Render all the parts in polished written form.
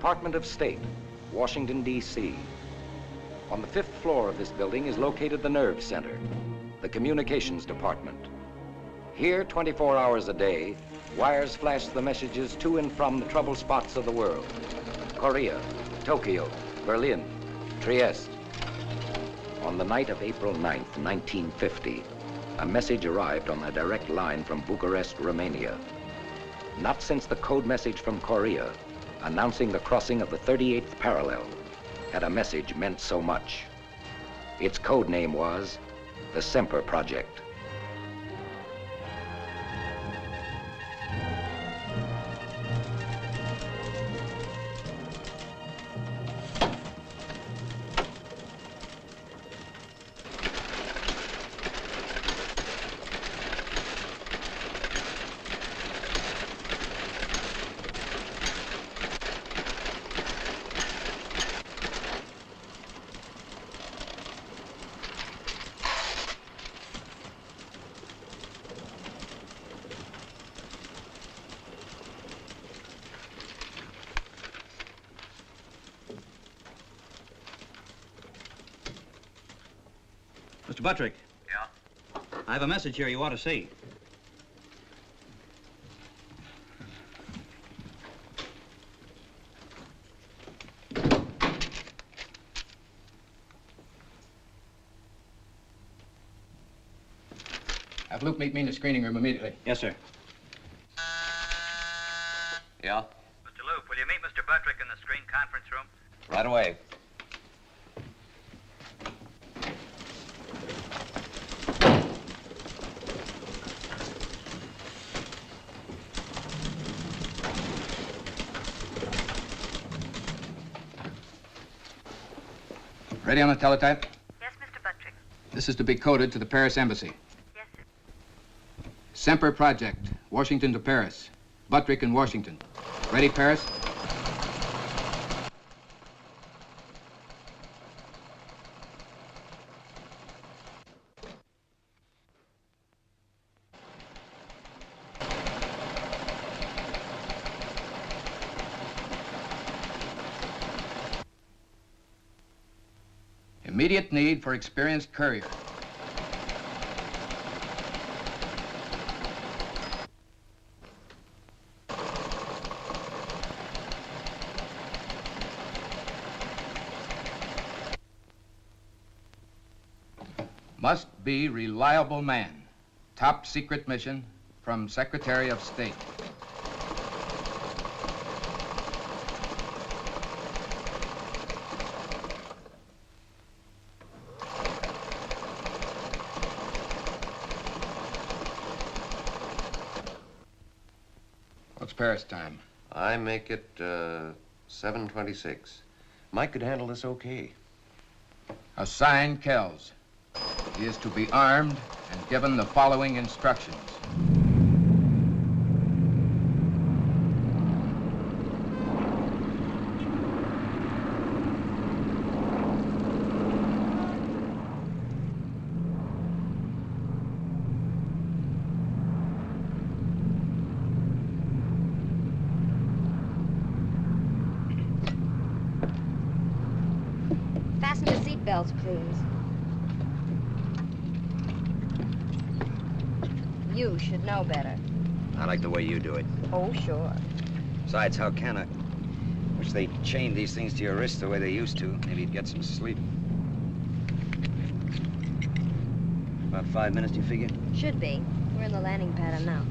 Department of State, Washington, D.C. On the 5th floor of this building is located the Nerve Center, the Communications Department. Here, 24 hours a day, wires flash the messages to and from the trouble spots of the world. Korea, Tokyo, Berlin, Trieste. On the night of April 9th, 1950, a message arrived on a direct line from Bucharest, Romania. Not since the code message from Korea, announcing the crossing of the 38th parallel, had a message meant so much. Its code name was the Semper Project. Mr. Buttrick. Yeah? I have a message here you ought to see. Have Luke meet me in the screening room immediately. Yes, sir. Yeah? Mr. Luke, will you meet Mr. Buttrick in the screen conference room? Right away. Ready on the teletype? Yes, Mr. Buttrick. This is to be coded to the Paris Embassy. Yes, sir. Semper Project, Washington to Paris. Buttrick in Washington. Ready, Paris? Immediate need for experienced courier. Must be reliable man. Top secret mission from Secretary of State. What's Paris time? I make it 7:26. Mike could handle this okay. Assign Kells. He is to be armed and given the following instructions. Fasten the seat belts, please. You should know better. I like the way you do it. Oh, sure. Besides, how can I? Wish they chained these things to your wrists the way they used to. Maybe you'd get some sleep. About 5 minutes, do you figure? Should be. We're in the landing pattern now.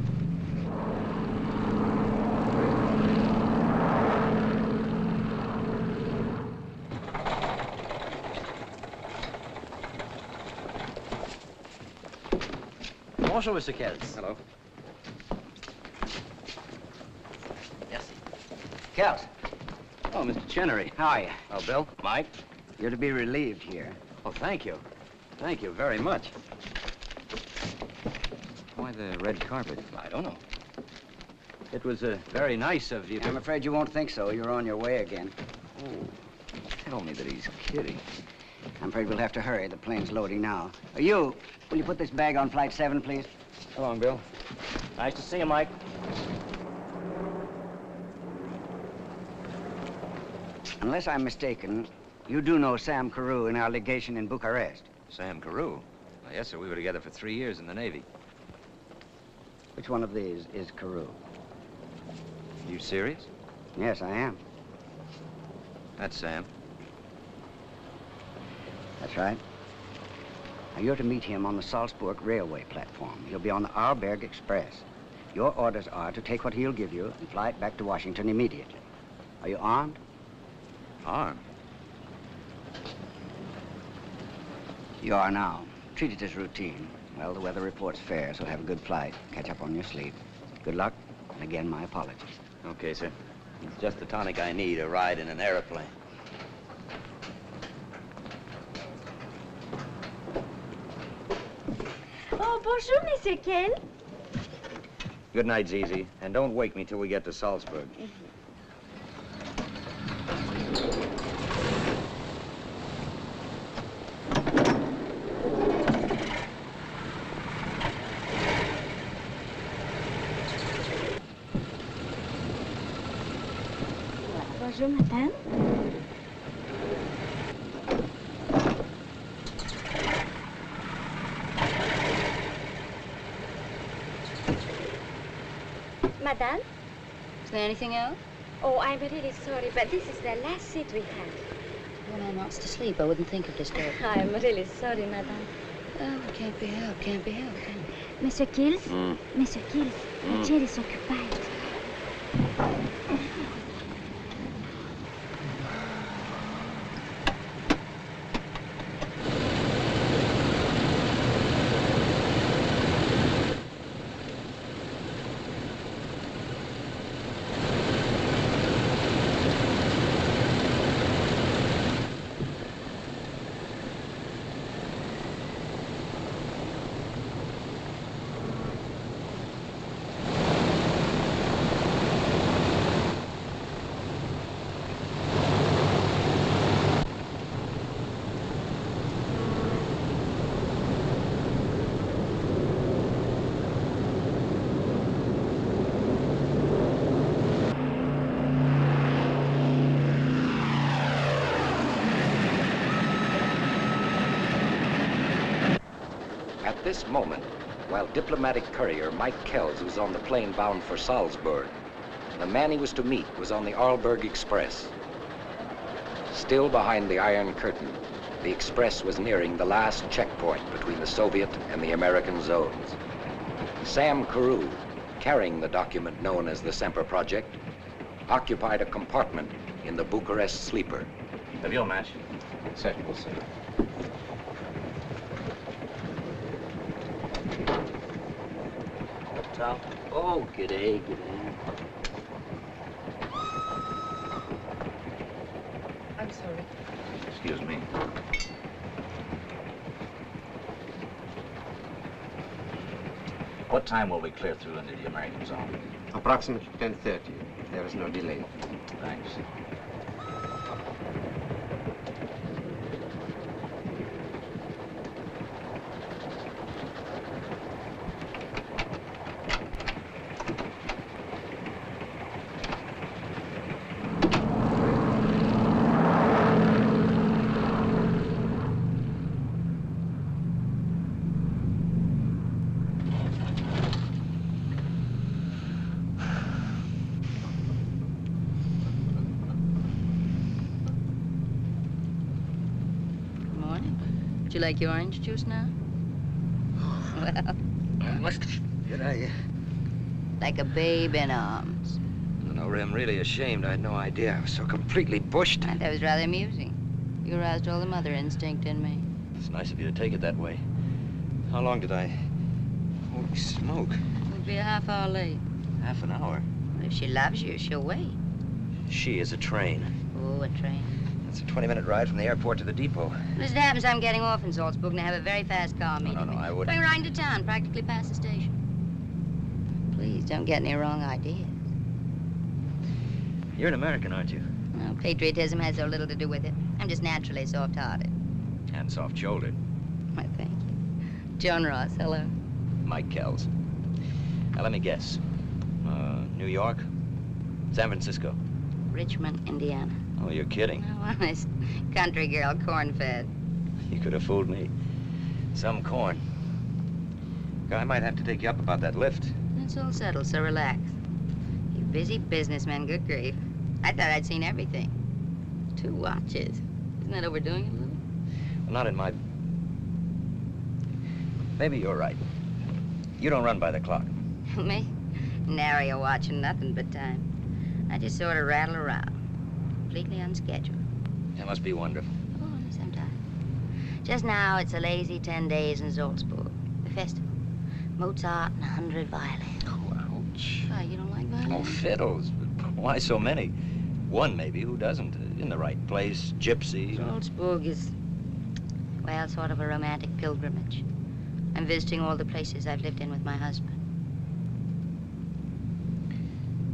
Bonjour, Mr. Kells. Hello. Yes. Kells. Oh, Mr. Cheyney. How are you? Oh, Bill? Mike? You're to be relieved here. Oh, thank you. Thank you very much. Why the red carpet? I don't know. It was very nice of you to... I'm afraid you won't think so. You're on your way again. Oh, tell me that he's kidding. I'm afraid we'll have to hurry. The plane's loading now. You, will you put this bag on flight 7, please? So long, Bill. Nice to see you, Mike. Unless I'm mistaken, you do know Sam Carew in our legation in Bucharest. Sam Carew? Well, yes, sir. We were together for 3 years in the Navy. Which one of these is Carew? You serious? Yes, I am. That's Sam. That's right. Now, you're to meet him on the Salzburg railway platform. He'll be on the Arlberg Express. Your orders are to take what he'll give you and fly it back to Washington immediately. Are you armed? Armed? You are now. Treat it as routine. Well, the weather report's fair, so have a good flight. Catch up on your sleep. Good luck, and again, my apologies. Okay, sir. It's just the tonic I need, a ride in an airplane. Oh, bonjour, Monsieur Kells. Good night, Zizi, and don't wake me till we get to Salzburg. Bonjour, madame. Madame? Is there anything else? Oh, I'm really sorry, but this is the last seat we have. When I wants to sleep, I wouldn't think of disturbing. I'm really sorry, madame. Oh, it can't be helped, can't be helped, can it? Monsieur Kells? Monsieur Kells, the chair is occupied. At this moment, while diplomatic courier Mike Kells was on the plane bound for Salzburg, the man he was to meet was on the Arlberg Express. Still behind the Iron Curtain, the Express was nearing the last checkpoint between the Soviet and the American zones. Sam Carew, carrying the document known as the Semper Project, occupied a compartment in the Bucharest sleeper. Have your match? Certainly, sir. Oh, g'day, g'day. I'm sorry. Excuse me. What time will we clear through into the American zone? Approximately 10:30. There is no delay. Thanks. Would you like your orange juice now? Well, Did I? like a babe in arms. No, I'm really ashamed. I had no idea. I was so completely bushed. And that was rather amusing. You aroused all the mother instinct in me. It's nice of you to take it that way. How long did I... Holy smoke. We'll be a half hour late. Half an hour? If she loves you, she'll wait. She is a train. Oh, a train. It's a 20-minute ride from the airport to the depot. As it happens, I'm getting off in Salzburg and I have a very fast car meeting me. I wouldn't. Going right into town, practically past the station. Please don't get any wrong ideas. You're an American, aren't you? Well, patriotism has so little to do with it. I'm just naturally soft-hearted. And soft-shouldered. Why, thank you. John Ross, hello. Mike Kells. Now, let me guess. New York? San Francisco? Richmond, Indiana. Oh, you're kidding. Oh, honest. Country girl, corn-fed. You could have fooled me. Some corn. I might have to take you up about that lift. It's all settled, so relax. You busy businessman, good grief. I thought I'd seen everything. 2 watches. Isn't that overdoing it a little? Well, not in my... Maybe you're right. You don't run by the clock. Me? Nary a watch and nothing but time. I just sort of rattle around. Completely unscheduled. That must be wonderful. Oh, sometimes. Just now, it's a lazy 10 days in Salzburg. The festival. Mozart and 100 violins. Oh, ouch. Why, you don't like violins? Oh, fiddles. But why so many? One, maybe. Who doesn't? In the right place. Gypsy. Salzburg is, well, sort of a romantic pilgrimage. I'm visiting all the places I've lived in with my husband.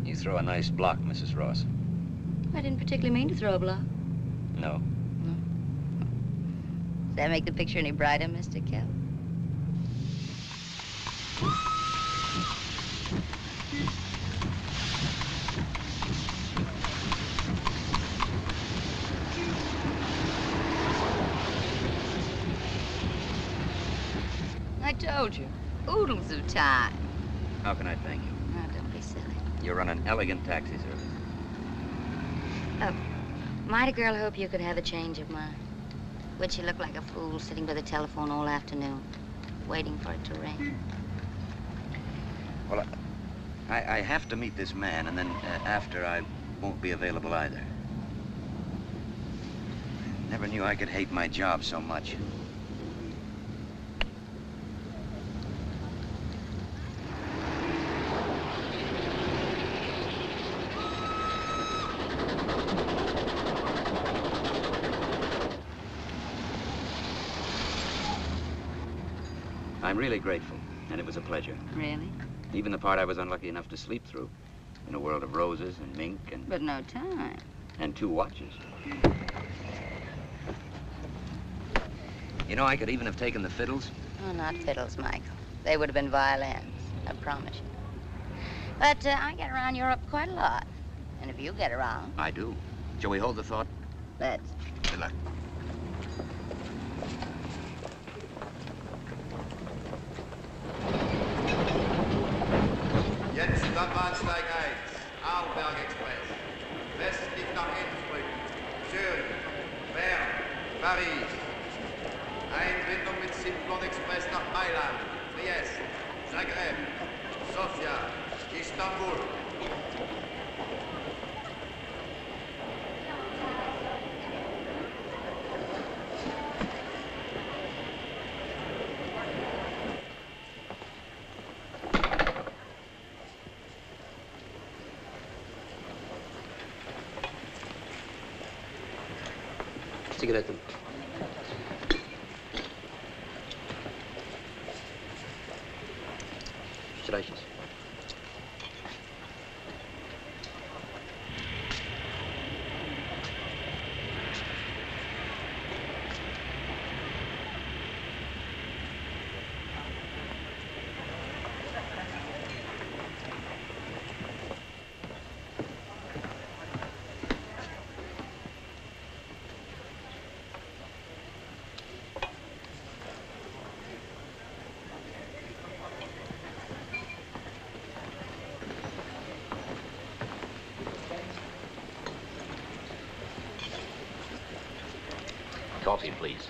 You throw a nice block, Mrs. Ross. I didn't particularly mean to throw a block. No. Does that make the picture any brighter, Mr. Kells? I told you. Oodles of time. How can I thank you? Oh, don't be silly. You run an elegant taxi service. Oh, might a girl hope you could have a change of mind? Would she look like a fool sitting by the telephone all afternoon, waiting for it to ring? Well, I have to meet this man, and then after I won't be available either. Never knew I could hate my job so much. I'm really grateful, and it was a pleasure. Really? Even the part I was unlucky enough to sleep through. In a world of roses and mink and... But no time. And 2 watches. You know, I could even have taken the fiddles. Oh, not fiddles, Michael. They would have been violins, I promise you. But I get around Europe quite a lot. And if you get around... I do. Shall we hold the thought? Let's. Good luck. Jetzt am Bahnsteig 1, Arlberg Express. Westlich nach Innsbruck, Zürich, Bern, Paris. Einbindung mit Simplon Express nach Mailand, Trieste, Zagreb, Sofia, Istanbul. Cigaretten. Streiches. Coffee, please.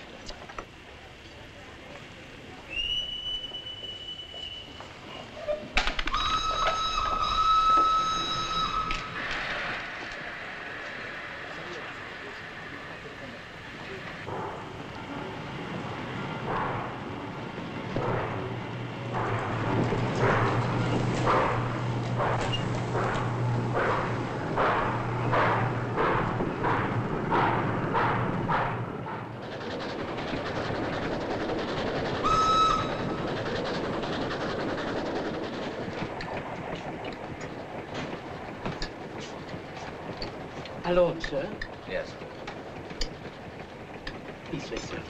Alone, sir. Yes. This way, sir.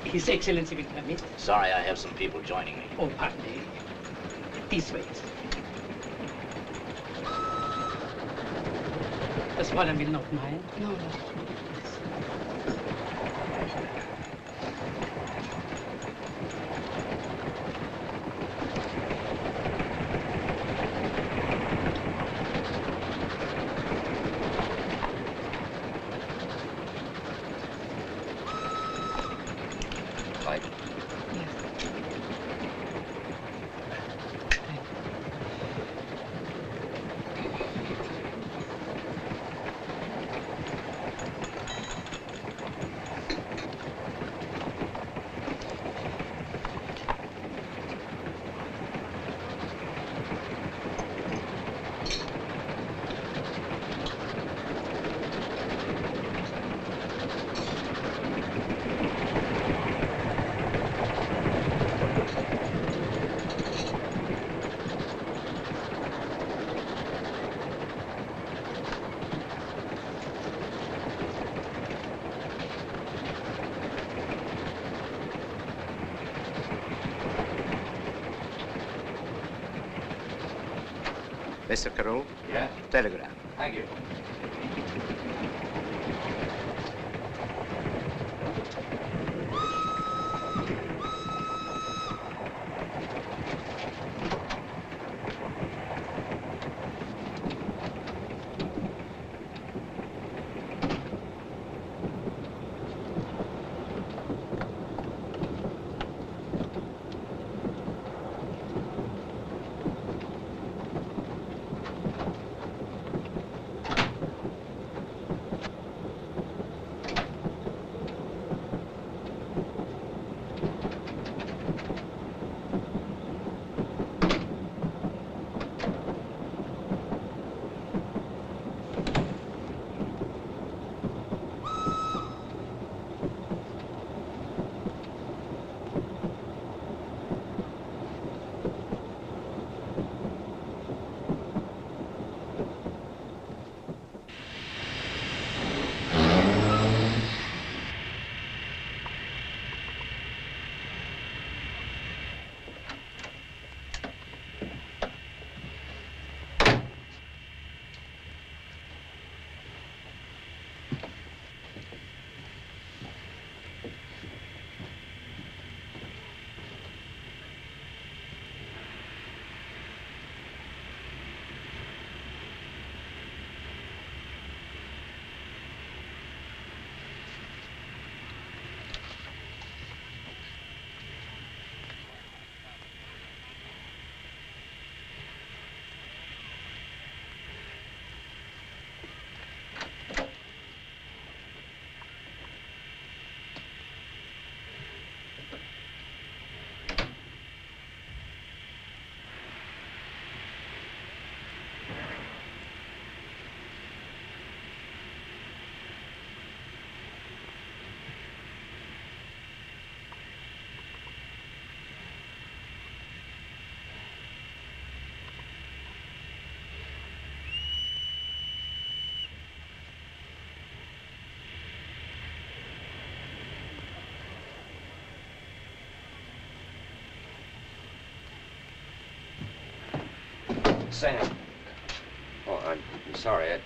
His Excellency will permit. Sorry, I have some people joining me. Oh, pardon me. This way, sir. Das wollen wir noch meinen? No, no. Light. Yes. Mr. Carew? Yes? Telegram. Thank you. Sam. Oh, I'm sorry.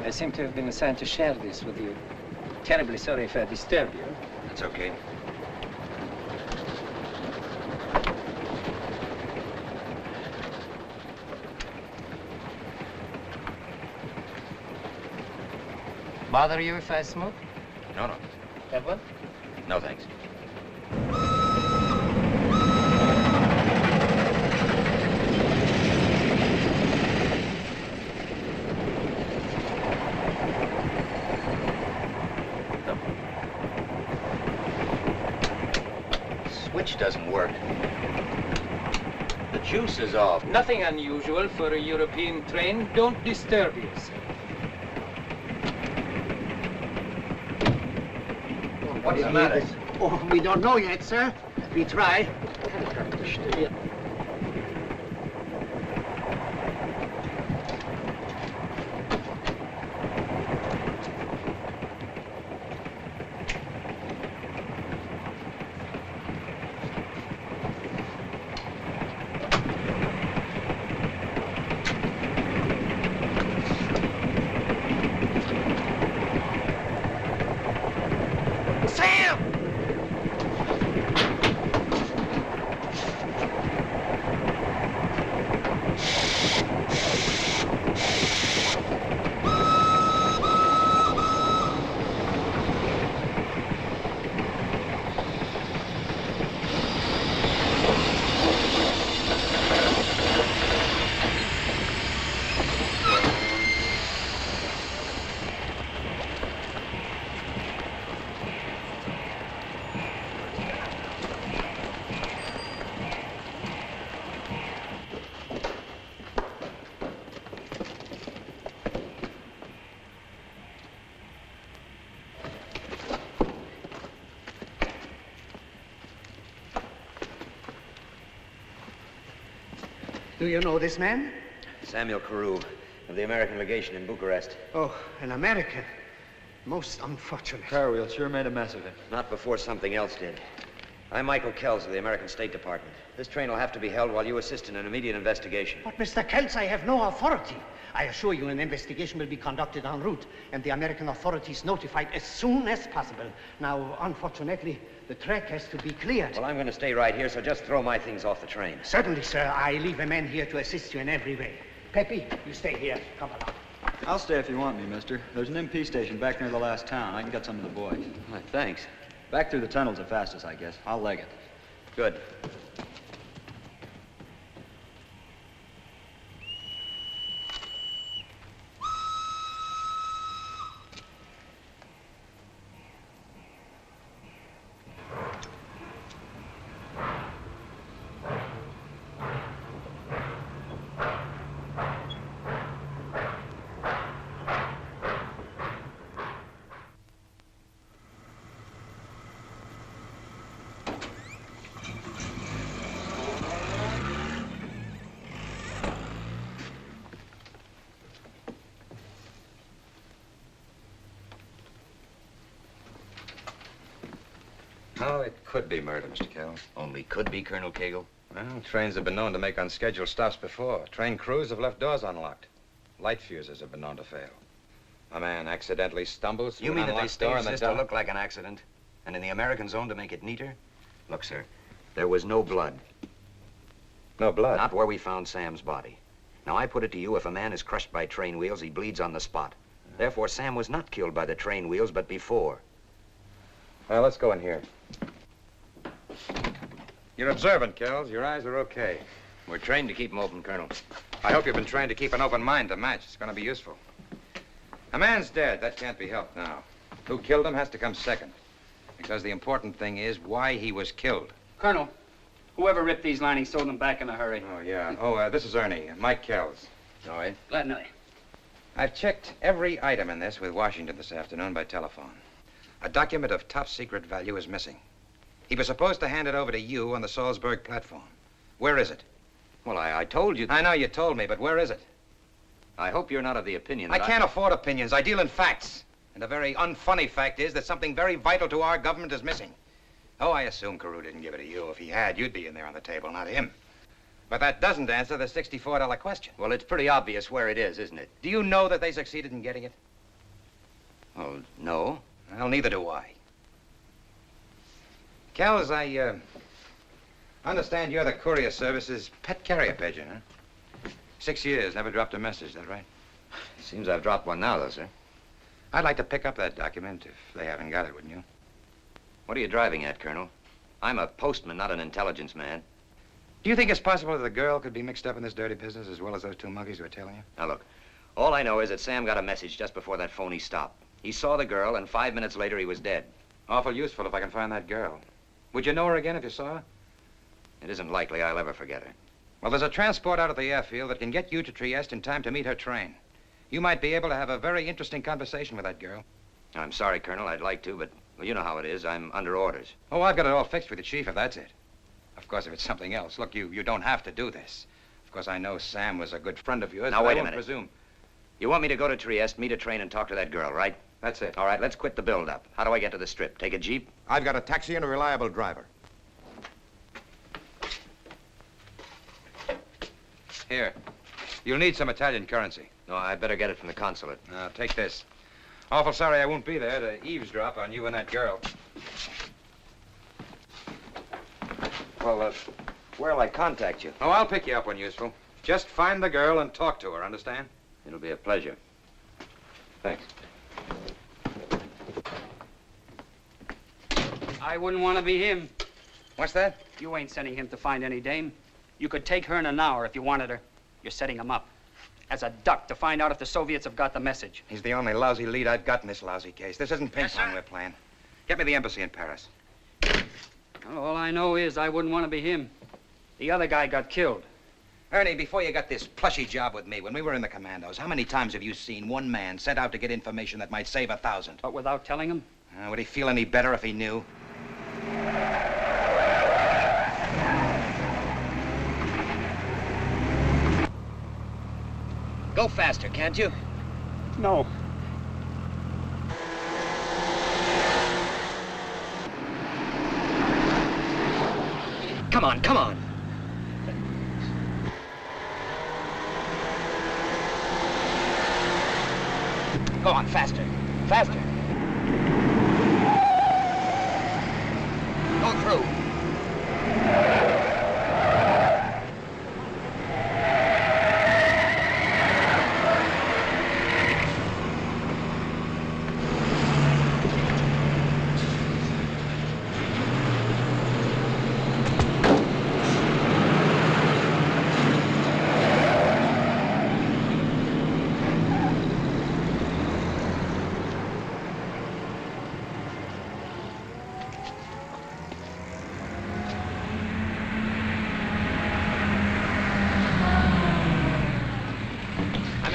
I seem to have been assigned to share this with you. Terribly sorry if I disturb you. That's okay. Bother you if I smoke? No, no. Have one? No, thanks. Switch doesn't work. The juice is off. Nothing unusual for a European train. Don't disturb yourself. What's the matter? Oh, we don't know yet, sir. We try. Do you know this man? Samuel Carew, of the American legation in Bucharest. Oh, an American. Most unfortunate. Carriel sure made a mess of it. Not before something else did. I'm Michael Kells of the American State Department. This train will have to be held while you assist in an immediate investigation. But, Mr. Kells, I have no authority. I assure you an investigation will be conducted en route and the American authorities notified as soon as possible. Now, unfortunately, the track has to be cleared. Well, I'm going to stay right here, so just throw my things off the train. Certainly, sir. I leave a man here to assist you in every way. Peppy, you stay here. Come along. I'll stay if you want me, mister. There's an MP station back near the last town. I can get some of the boys. Well, thanks. Back through the tunnel's the fastest, I guess. I'll leg it. Good. Oh, it could be murder, Mr. Kells. Only could be, Colonel Cagle. Well, trains have been known to make unscheduled stops before. Train crews have left doors unlocked. Light fuses have been known to fail. A man accidentally stumbles through You mean an that they unlocked door staged in this the to dark? look like an accident? And in the American zone to make it neater? Look, sir, there was no blood. No blood? Not where we found Sam's body. Now, I put it to you, if a man is crushed by train wheels, he bleeds on the spot. Therefore, Sam was not killed by the train wheels, but before. Well, let's go in here. You're observant, Kells. Your eyes are okay. We're trained to keep them open, Colonel. I hope you've been trained to keep an open mind to match. It's going to be useful. A man's dead. That can't be helped now. Who killed him has to come second. Because the important thing is why he was killed. Colonel, whoever ripped these linings sold them back in a hurry. Oh, yeah. Oh, this is Ernie. Mike Kells. All right. Glad to know you. I've checked every item in this with Washington this afternoon by telephone. A document of top secret value is missing. He was supposed to hand it over to you on the Salzburg platform. Where is it? Well, I told you... I know you told me, but where is it? I hope you're not of the opinion I that can't afford opinions. I deal in facts. And a very unfunny fact is that something very vital to our government is missing. Oh, I assume Carew didn't give it to you. If he had, you'd be in there on the table, not him. But that doesn't answer the $64 question. Well, it's pretty obvious where it is, isn't it? Do you know that they succeeded in getting it? Well, no. Well, neither do I. Kells, I understand you're the Courier Service's pet carrier pigeon, huh? 6 years, never dropped a message, is that right? Seems I've dropped one now, though, sir. I'd like to pick up that document if they haven't got it, wouldn't you? What are you driving at, Colonel? I'm a postman, not an intelligence man. Do you think it's possible that the girl could be mixed up in this dirty business as well as those two monkeys who are tailing you? Now, look, all I know is that Sam got a message just before that phony stop. He saw the girl, and 5 minutes later, he was dead. Awful useful if I can find that girl. Would you know her again if you saw her? It isn't likely I'll ever forget her. Well, there's a transport out at the airfield that can get you to Trieste in time to meet her train. You might be able to have a very interesting conversation with that girl. I'm sorry, Colonel. I'd like to, but well, you know how it is. I'm under orders. Oh, I've got it all fixed with the chief, if that's it. Of course, if it's something else. Look, you don't have to do this. Of course, I know Sam was a good friend of yours. Now, but wait I a won't minute. presume. You want me to go to Trieste, meet a train, and talk to that girl, right? That's it. All right, let's quit the build-up. How do I get to the Strip? Take a Jeep? I've got a taxi and a reliable driver. Here. You'll need some Italian currency. No, I better get it from the consulate. Now, take this. Awful sorry I won't be there to eavesdrop on you and that girl. Well, where'll I contact you? Oh, I'll pick you up when useful. Just find the girl and talk to her, understand? It'll be a pleasure. Thanks. I wouldn't want to be him. What's that? You ain't sending him to find any dame. You could take her in an hour if you wanted her. You're setting him up. As a duck to find out if the Soviets have got the message. He's the only lousy lead I've got in this lousy case. This isn't ping pong we're playing. Get me the embassy in Paris. Well, all I know is I wouldn't want to be him. The other guy got killed. Ernie, before you got this plushy job with me, when we were in the commandos, how many times have you seen one man sent out to get information that might save 1,000? But without telling him? Would he feel any better if he knew? Go faster, can't you? No. Come on, come on. Go on, faster. Faster. Go through.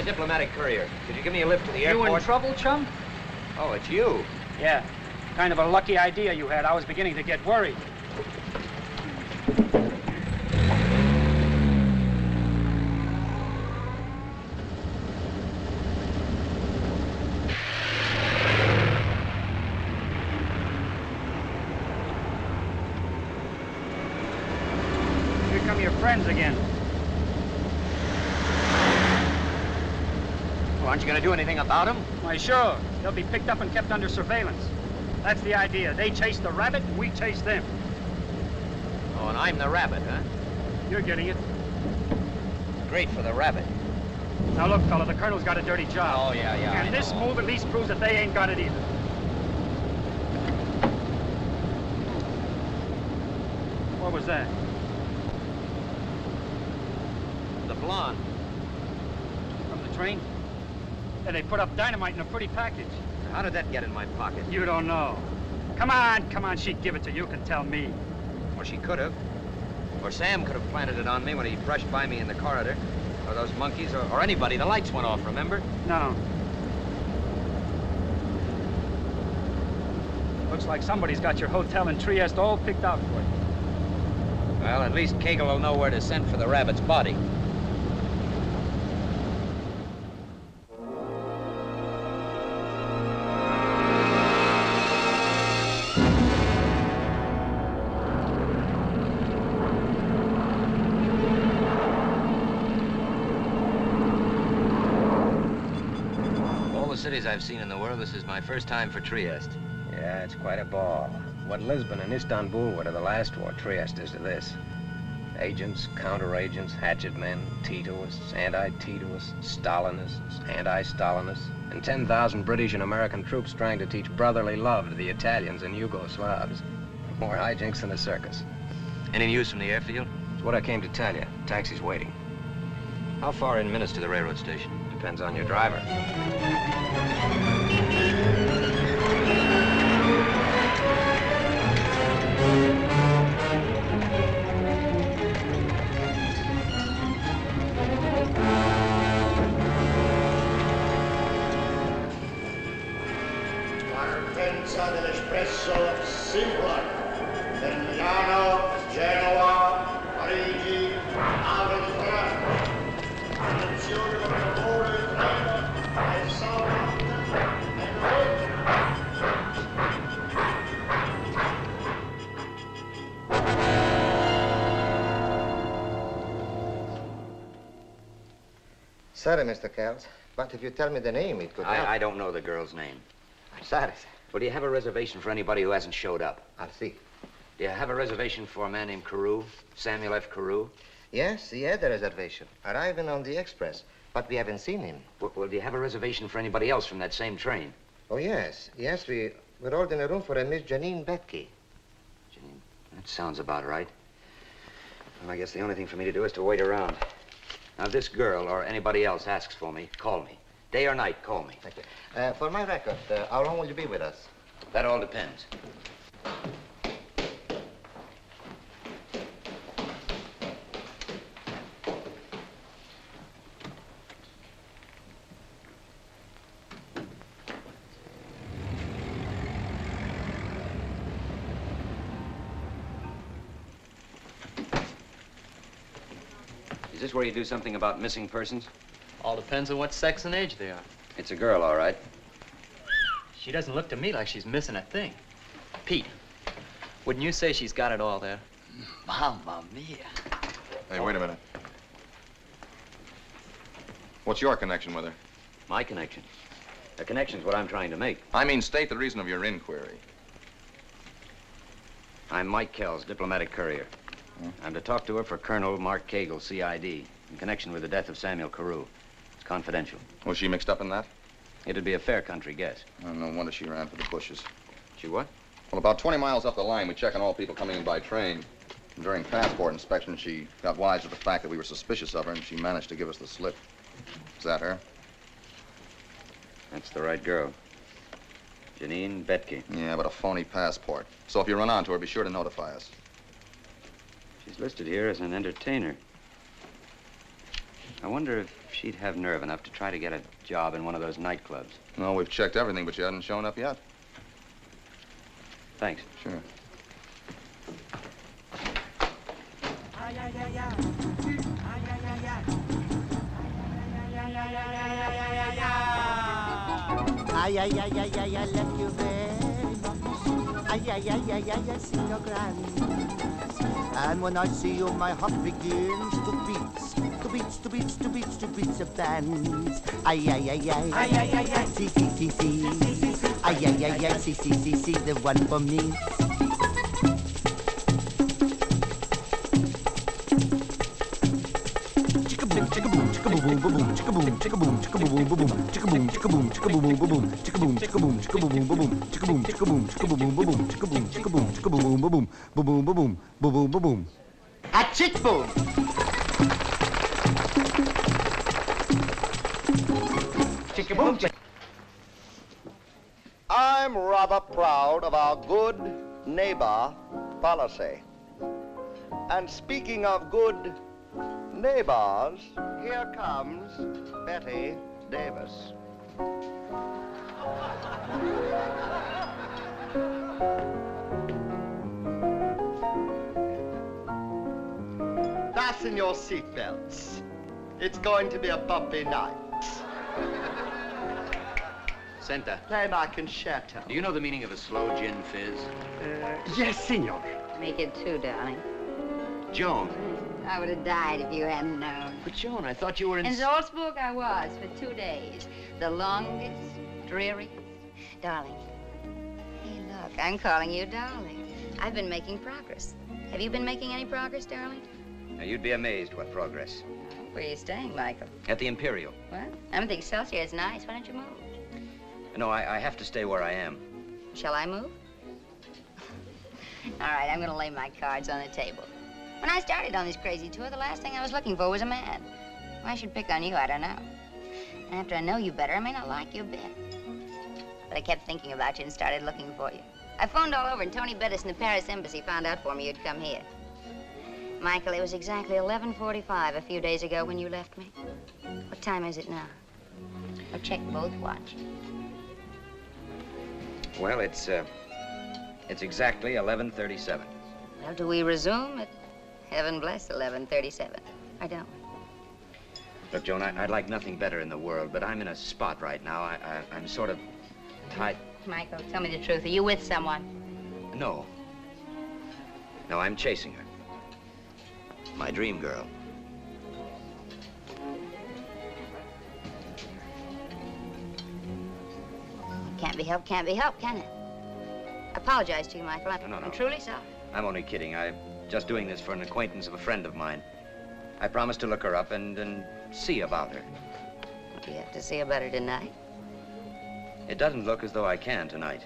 Diplomatic courier. Could you give me a lift to the airport? You in trouble, chum? Oh, it's you. Yeah. Kind of a lucky idea you had. I was beginning to get worried. Here come your friends again. Aren't you going to do anything about them? Why, sure. They'll be picked up and kept under surveillance. That's the idea. They chase the rabbit, and we chase them. Oh, and I'm the rabbit, huh? You're getting it. Great for the rabbit. Now, look, fella, the colonel's got a dirty job. Oh, yeah, yeah. And this move at least proves that they ain't got it either. What was that? The blonde. From the train? And they put up dynamite in a pretty package. How did that get in my pocket? You don't know. Come on, she'd give it to you. You can tell me. Well, she could have. Or Sam could have planted it on me when he brushed by me in the corridor. Or those monkeys, or anybody. The lights went off, remember? No. Looks like somebody's got your hotel in Trieste all picked out for you. Well, at least Kegel will know where to send for the rabbit's body. cities I've seen in the world, this is my first time for Trieste. Yeah, it's quite a ball. What Lisbon and Istanbul were to the last war, Trieste is to this. Agents, counter-agents, hatchet men, Titoists, anti-Titoists, Stalinists, anti-Stalinists, and 10,000 British and American troops trying to teach brotherly love to the Italians and Yugoslavs. More hijinks than a circus. Any news from the airfield? It's what I came to tell you. Taxi's waiting. How far in minutes to the railroad station? Depends on your driver. Partenza dell'espresso Simplon per Milano, Genova, Parigi, Aventura. Attenzione con favore, treno, e Salzburg, e Roma. Sorry, Mr. Kells, but if you tell me the name, it could help. I don't know the girl's name. I'm sorry, sir. Well, do you have a reservation for anybody who hasn't showed up? I'll see. Do you have a reservation for a man named Carew? Samuel F. Carew? Yes, he had a reservation, arriving on the express, but we haven't seen him. Well, do you have a reservation for anybody else from that same train? Oh, yes. Yes, we're holding a room for a Miss Janine Betke. Janine, that sounds about right. Well, I guess the only thing for me to do is to wait around. Now, if this girl or anybody else asks for me, call me. Day or night, call me. Thank you. For my record, how long will you be with us? That all depends. Is this where you do something about missing persons? All depends on what sex and age they are. It's a girl, all right. She doesn't look to me like she's missing a thing. Pete, wouldn't you say she's got it all there? Mamma mia. Hey, wait a minute. What's your connection with her? My connection? A connection's what I'm trying to make. I mean, state the reason of your inquiry. I'm Mike Kells, diplomatic courier. I'm to talk to her for Colonel Mark Cagle, CID, in connection with the death of Samuel Carew. It's confidential. Was she mixed up in that? It'd be a fair country guess. Oh, no wonder she ran for the bushes. She what? Well, about 20 miles up the line, we check on all people coming in by train. And during passport inspection, she got wise to the fact that we were suspicious of her, and she managed to give us the slip. Is that her? That's the right girl. Janine Betke. Yeah, but a phony passport. So if you run onto her, be sure to notify us. She's listed here as an entertainer. I wonder if she'd have nerve enough to try to get a job in one of those nightclubs. No, we've checked everything, but she hasn't shown up yet. Thanks. Sure. Ay, ay, ay, ay, ay, I love you very much. Ay, ay, ay, ay, ay, I sing your grand. And when I see you, my heart begins to beats, to beats, to beats, to beats, to beats of bands. Ay, ay, ay, ay, ay, ay, ay, ay, see, see, see, see. Ay, ay, ay, ay, see, see, see, see, the one for me. Boom, boom, boom, chicka boom, chicka boom, chicka boom, boom, boom, chicka boom, chicka boom, chicka boom, boom, boom, chicka boom, chicka boom, chicka boom, boom, boom, chicka boom, chicka boom, chicka boom, boom, boom, chicka boom, chicka boom, chicka boom, boom, boom, boom, boom, boom, boom, boom, boom, boom. A chick boom. Chicka boom. I'm rather proud of our good neighbor policy. And speaking of good neighbors, here comes Bette Davis. Fasten your seatbelts. It's going to be a bumpy night. Senta. Play my concerto. Do you know the meaning of a slow gin fizz? Yes, senor. Make it two, darling. Joan. I would have died if you hadn't known. But Joan, I thought you were in... In Salzburg I was for 2 days. The longest, Dreary? Darling. Hey, look, I'm calling you darling. I've been making progress. Have you been making any progress, darling? Now, you'd be amazed what progress. Where are you staying, Michael? At the Imperial. What? I'm at the Excelsior. It's nice. Why don't you move? No, I have to stay where I am. Shall I move? All right, I'm going to lay my cards on the table. When I started on this crazy tour, the last thing I was looking for was a man. Why I should pick on you, I don't know. And after I know you better, I may not like you a bit. But I kept thinking about you and started looking for you. I phoned all over, and Tony Bettis in the Paris embassy found out for me you'd come here. Michael, it was exactly 11:45 a few days ago when you left me. What time is it now? Or check both watches. Well, it's exactly 11:37. Well, do we resume at heaven bless 11:37? Or don't we? Look, Joan, I'd like nothing better in the world, but I'm in a spot right now. I'm sort of tied. Michael, tell me the truth. Are you with someone? No. No, I'm chasing her. My dream girl. Can't be helped, can it? I apologize to you, Michael. I'm truly sorry. I'm only kidding. I'm just doing this for an acquaintance of a friend of mine. I promised to look her up and see about her. What do you have to say about her tonight? It doesn't look as though I can tonight.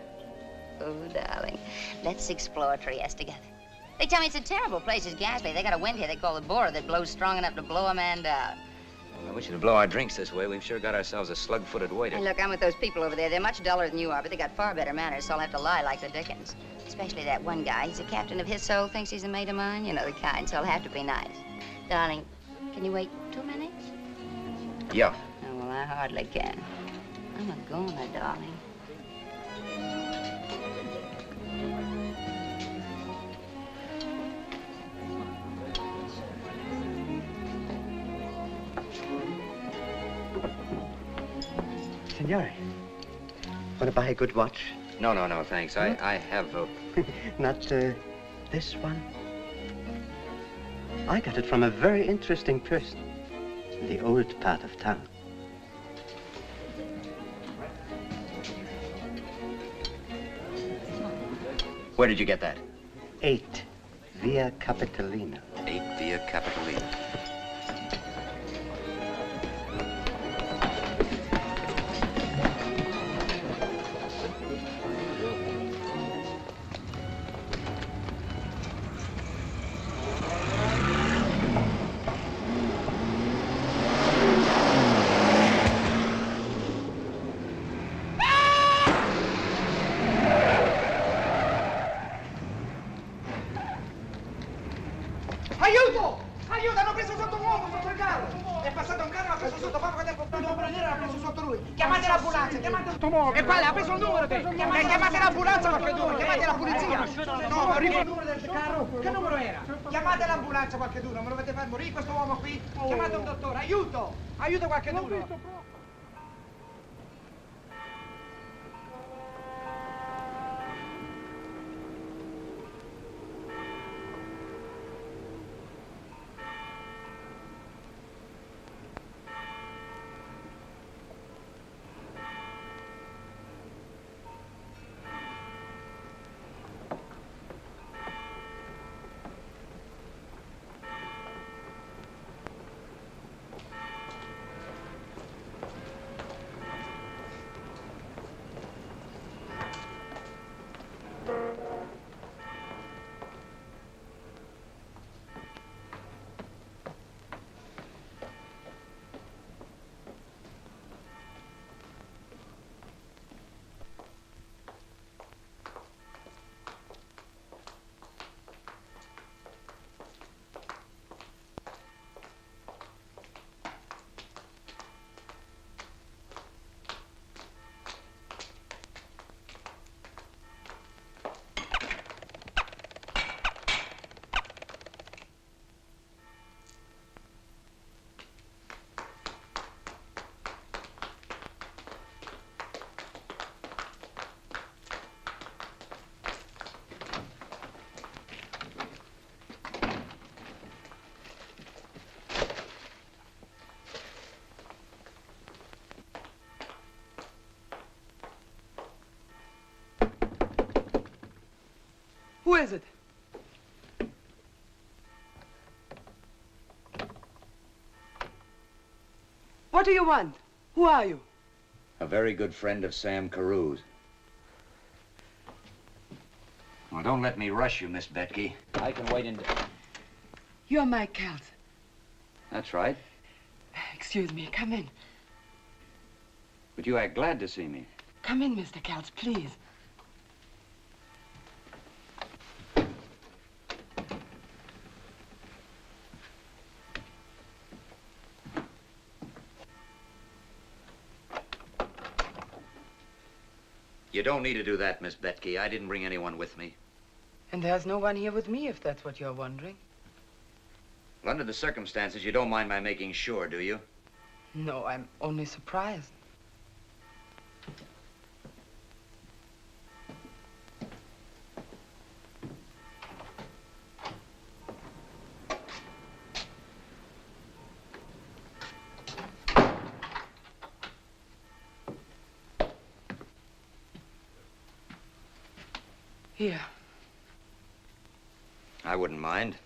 Oh, darling. Let's explore Trieste together. They tell me it's a terrible place, it's ghastly. They got a wind here they call the Bora that blows strong enough to blow a man down. Well, I wish you to blow our drinks this way. We've sure got ourselves a slug-footed waiter. Hey, look, I'm with those people over there. They're much duller than you are, but they got far better manners, so I'll have to lie like the Dickens. Especially that one guy. He's a captain of his soul, thinks he's a mate of mine. You know the kind, so I'll have to be nice. Darling, can you wait 2 minutes? Yeah. Oh, well, I hardly can. I'm a goner, darling. Signore, want to buy a good watch? No, thanks. I have a... Not this one? I got it from a very interesting person in the old part of town. Where did you get that? 8 Via Capitolina. 8 Via Capitolina. Aiuto! Aiuto! Hanno preso sotto un uomo, sotto il carro! È passato un carro, ha preso sotto poco tempo, il brigadiere l'ha preso sotto lui! Chiamate l'ambulanza, chiamate l'automobile! E quale? Ha preso il numero te! Chiamate l'ambulanza qualche duro, chiamate la polizia! No, arriva il numero del carro! Che numero era? Chiamate l'ambulanza qualche duro, me lo volete far morire questo uomo qui? Chiamate un dottore, aiuto! Aiuto qualche duro! is it? What do you want? Who are you? A very good friend of Sam Carew's. Well, don't let me rush you, Miss Betke. I can wait in... You're Mike Kells. That's right. Excuse me, come in. But you act glad to see me. Come in, Mr. Kells, please. You don't need to do that, Miss Betke. I didn't bring anyone with me. And there's no one here with me, if that's what you're wondering. Well, under the circumstances, you don't mind my making sure, do you? No, I'm only surprised. Here. I wouldn't mind.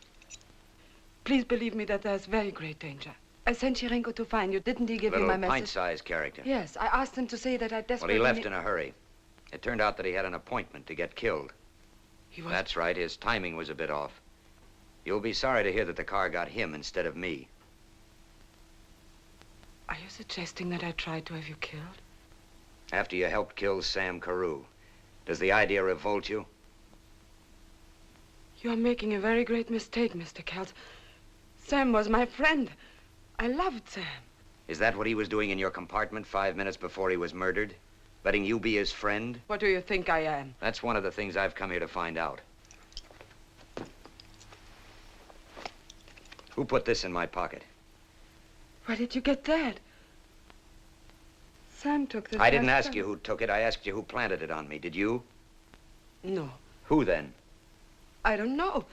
Please believe me that there's very great danger. I sent Chirenko to find you. Didn't he give you my Little message? pint-sized character. Yes, I asked him to say that I desperately... Well, he left in a hurry. It turned out that he had an appointment to get killed. He was... That's right. His timing was a bit off. You'll be sorry to hear that the car got him instead of me. Are you suggesting that I tried to have you killed? After you helped kill Sam Carew. Does the idea revolt you? You're making a very great mistake, Mr. Kells. Sam was my friend. I loved Sam. Is that what he was doing in your compartment 5 minutes before he was murdered? Letting you be his friend? What do you think I am? That's one of the things I've come here to find out. Who put this in my pocket? Where did you get that? Sam took this. I didn't ask you who took it. I asked you who planted it on me. Did you? No. Who then? I don't know.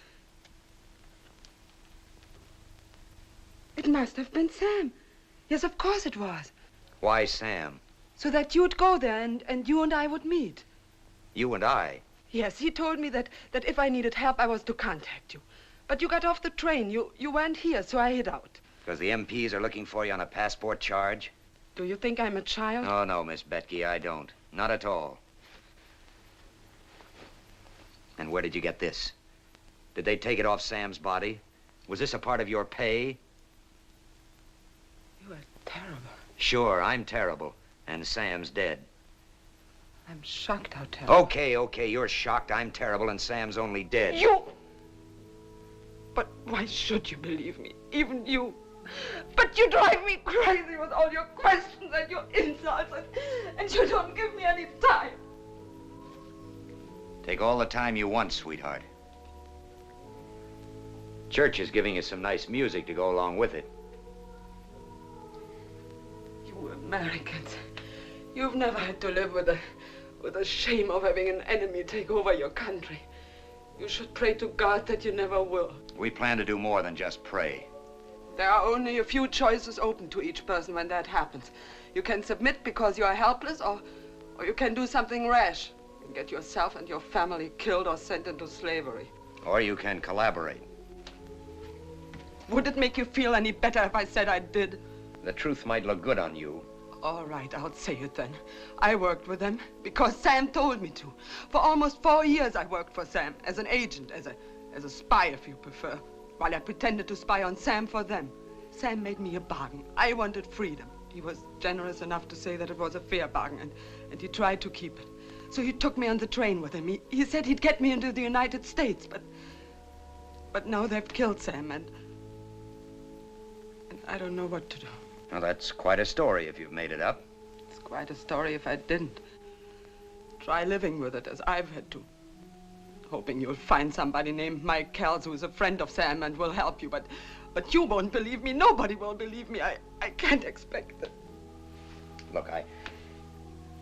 It must have been Sam. Yes, of course it was. Why Sam? So that you'd go there and you and I would meet. You and I? Yes, he told me that if I needed help, I was to contact you. But you got off the train. You weren't here, so I hid out. Because the MPs are looking for you on a passport charge? Do you think I'm a child? Oh, no, Miss Betke, I don't. Not at all. And where did you get this? Did they take it off Sam's body? Was this a part of your pay? You are terrible. Sure, I'm terrible. And Sam's dead. I'm shocked how terrible. Okay, you're shocked. I'm terrible and Sam's only dead. You! But why should you believe me? Even you. But you drive me crazy with all your questions and your insults, and you don't give me any time. Take all the time you want, sweetheart. Church is giving you some nice music to go along with it. You Americans, you've never had to live with the shame of having an enemy take over your country. You should pray to God that you never will. We plan to do more than just pray. There are only a few choices open to each person when that happens. You can submit because you are helpless, or you can do something rash and get yourself and your family killed or sent into slavery. Or you can collaborate. Would it make you feel any better if I said I did? The truth might look good on you. All right, I'll say it then. I worked with them because Sam told me to. For almost 4 years I worked for Sam as an agent, as a spy if you prefer, while I pretended to spy on Sam for them. Sam made me a bargain. I wanted freedom. He was generous enough to say that it was a fair bargain, and he tried to keep it. So he took me on the train with him. He said he'd get me into the United States, but now they've killed Sam, and I don't know what to do. Well, that's quite a story if you've made it up. It's quite a story if I didn't. Try living with it as I've had to. Hoping you'll find somebody named Mike Kells who's a friend of Sam and will help you, but you won't believe me. Nobody will believe me. I can't expect that. Look,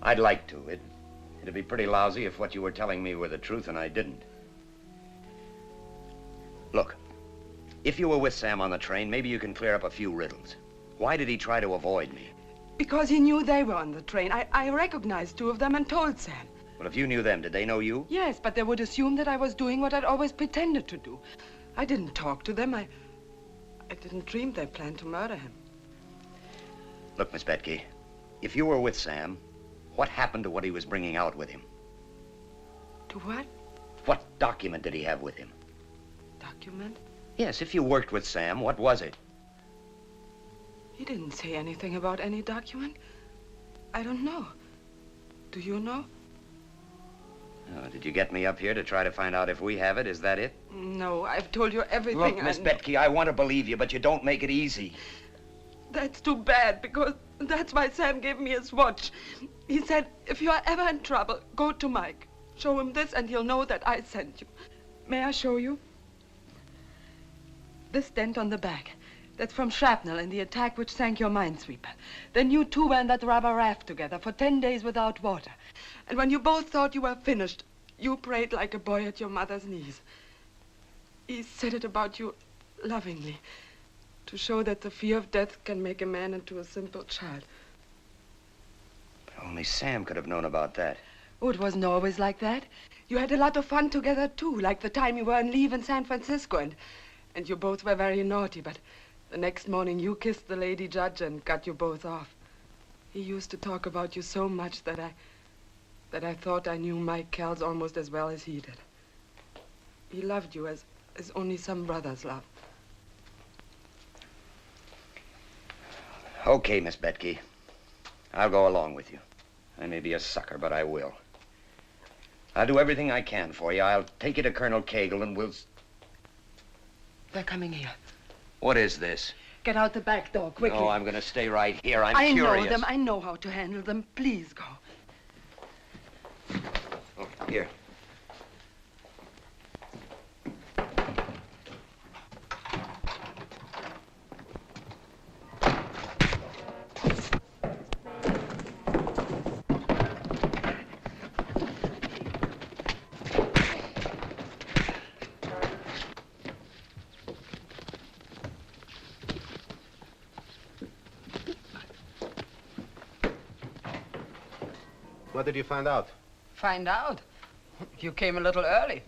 I'd like to. It'd be pretty lousy if what you were telling me were the truth and I didn't. Look, if you were with Sam on the train, maybe you can clear up a few riddles. Why did he try to avoid me? Because he knew they were on the train. I recognized 2 of them and told Sam. Well, if you knew them, did they know you? Yes, but they would assume that I was doing what I'd always pretended to do. I didn't talk to them. I didn't dream they planned to murder him. Look, Miss Bette, if you were with Sam, what happened to what he was bringing out with him? To what? What document did he have with him? Document? Yes, if you worked with Sam, what was it? He didn't say anything about any document. I don't know. Do you know? Oh, did you get me up here to try to find out if we have it? Is that it? No, I've told you everything. Look, Miss Bette, I want to believe you, but you don't make it easy. That's too bad, because that's why Sam gave me his watch. He said, if you are ever in trouble, go to Mike. Show him this, and he'll know that I sent you. May I show you? This dent on the back. That's from shrapnel in the attack which sank your minesweeper. Then you two were in that rubber raft together for 10 days without water. And when you both thought you were finished, you prayed like a boy at your mother's knees. He said it about you lovingly, to show that the fear of death can make a man into a simple child. But only Sam could have known about that. Oh, it wasn't always like that. You had a lot of fun together, too, like the time you were on leave in San Francisco, and you both were very naughty, but the next morning you kissed the lady judge and got you both off. He used to talk about you so much that I thought I knew Mike Kells almost as well as he did. He loved you as only some brothers love. Okay, Miss Bette, I'll go along with you. I may be a sucker, but I will. I'll do everything I can for you. I'll take you to Colonel Cagle and we'll... They're coming here. What is this? Get out the back door, quickly. No, I'm going to stay right here. I'm I curious. know them. I know how to handle them. Please go. Oh, here. What did you find out? Find out? You came a little early.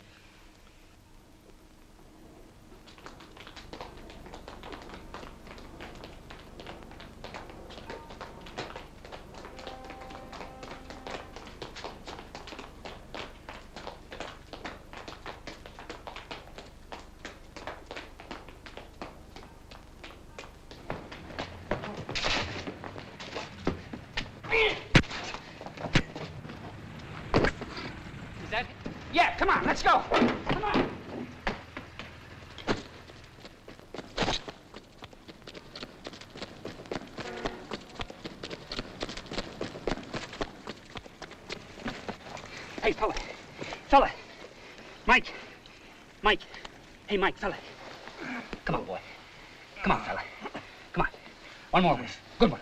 Yeah, come on, let's go. Come on. Hey, fella. Mike. Hey, Mike, fella. Come on, boy. Come on, fella. Come on. One more whiff. Good one.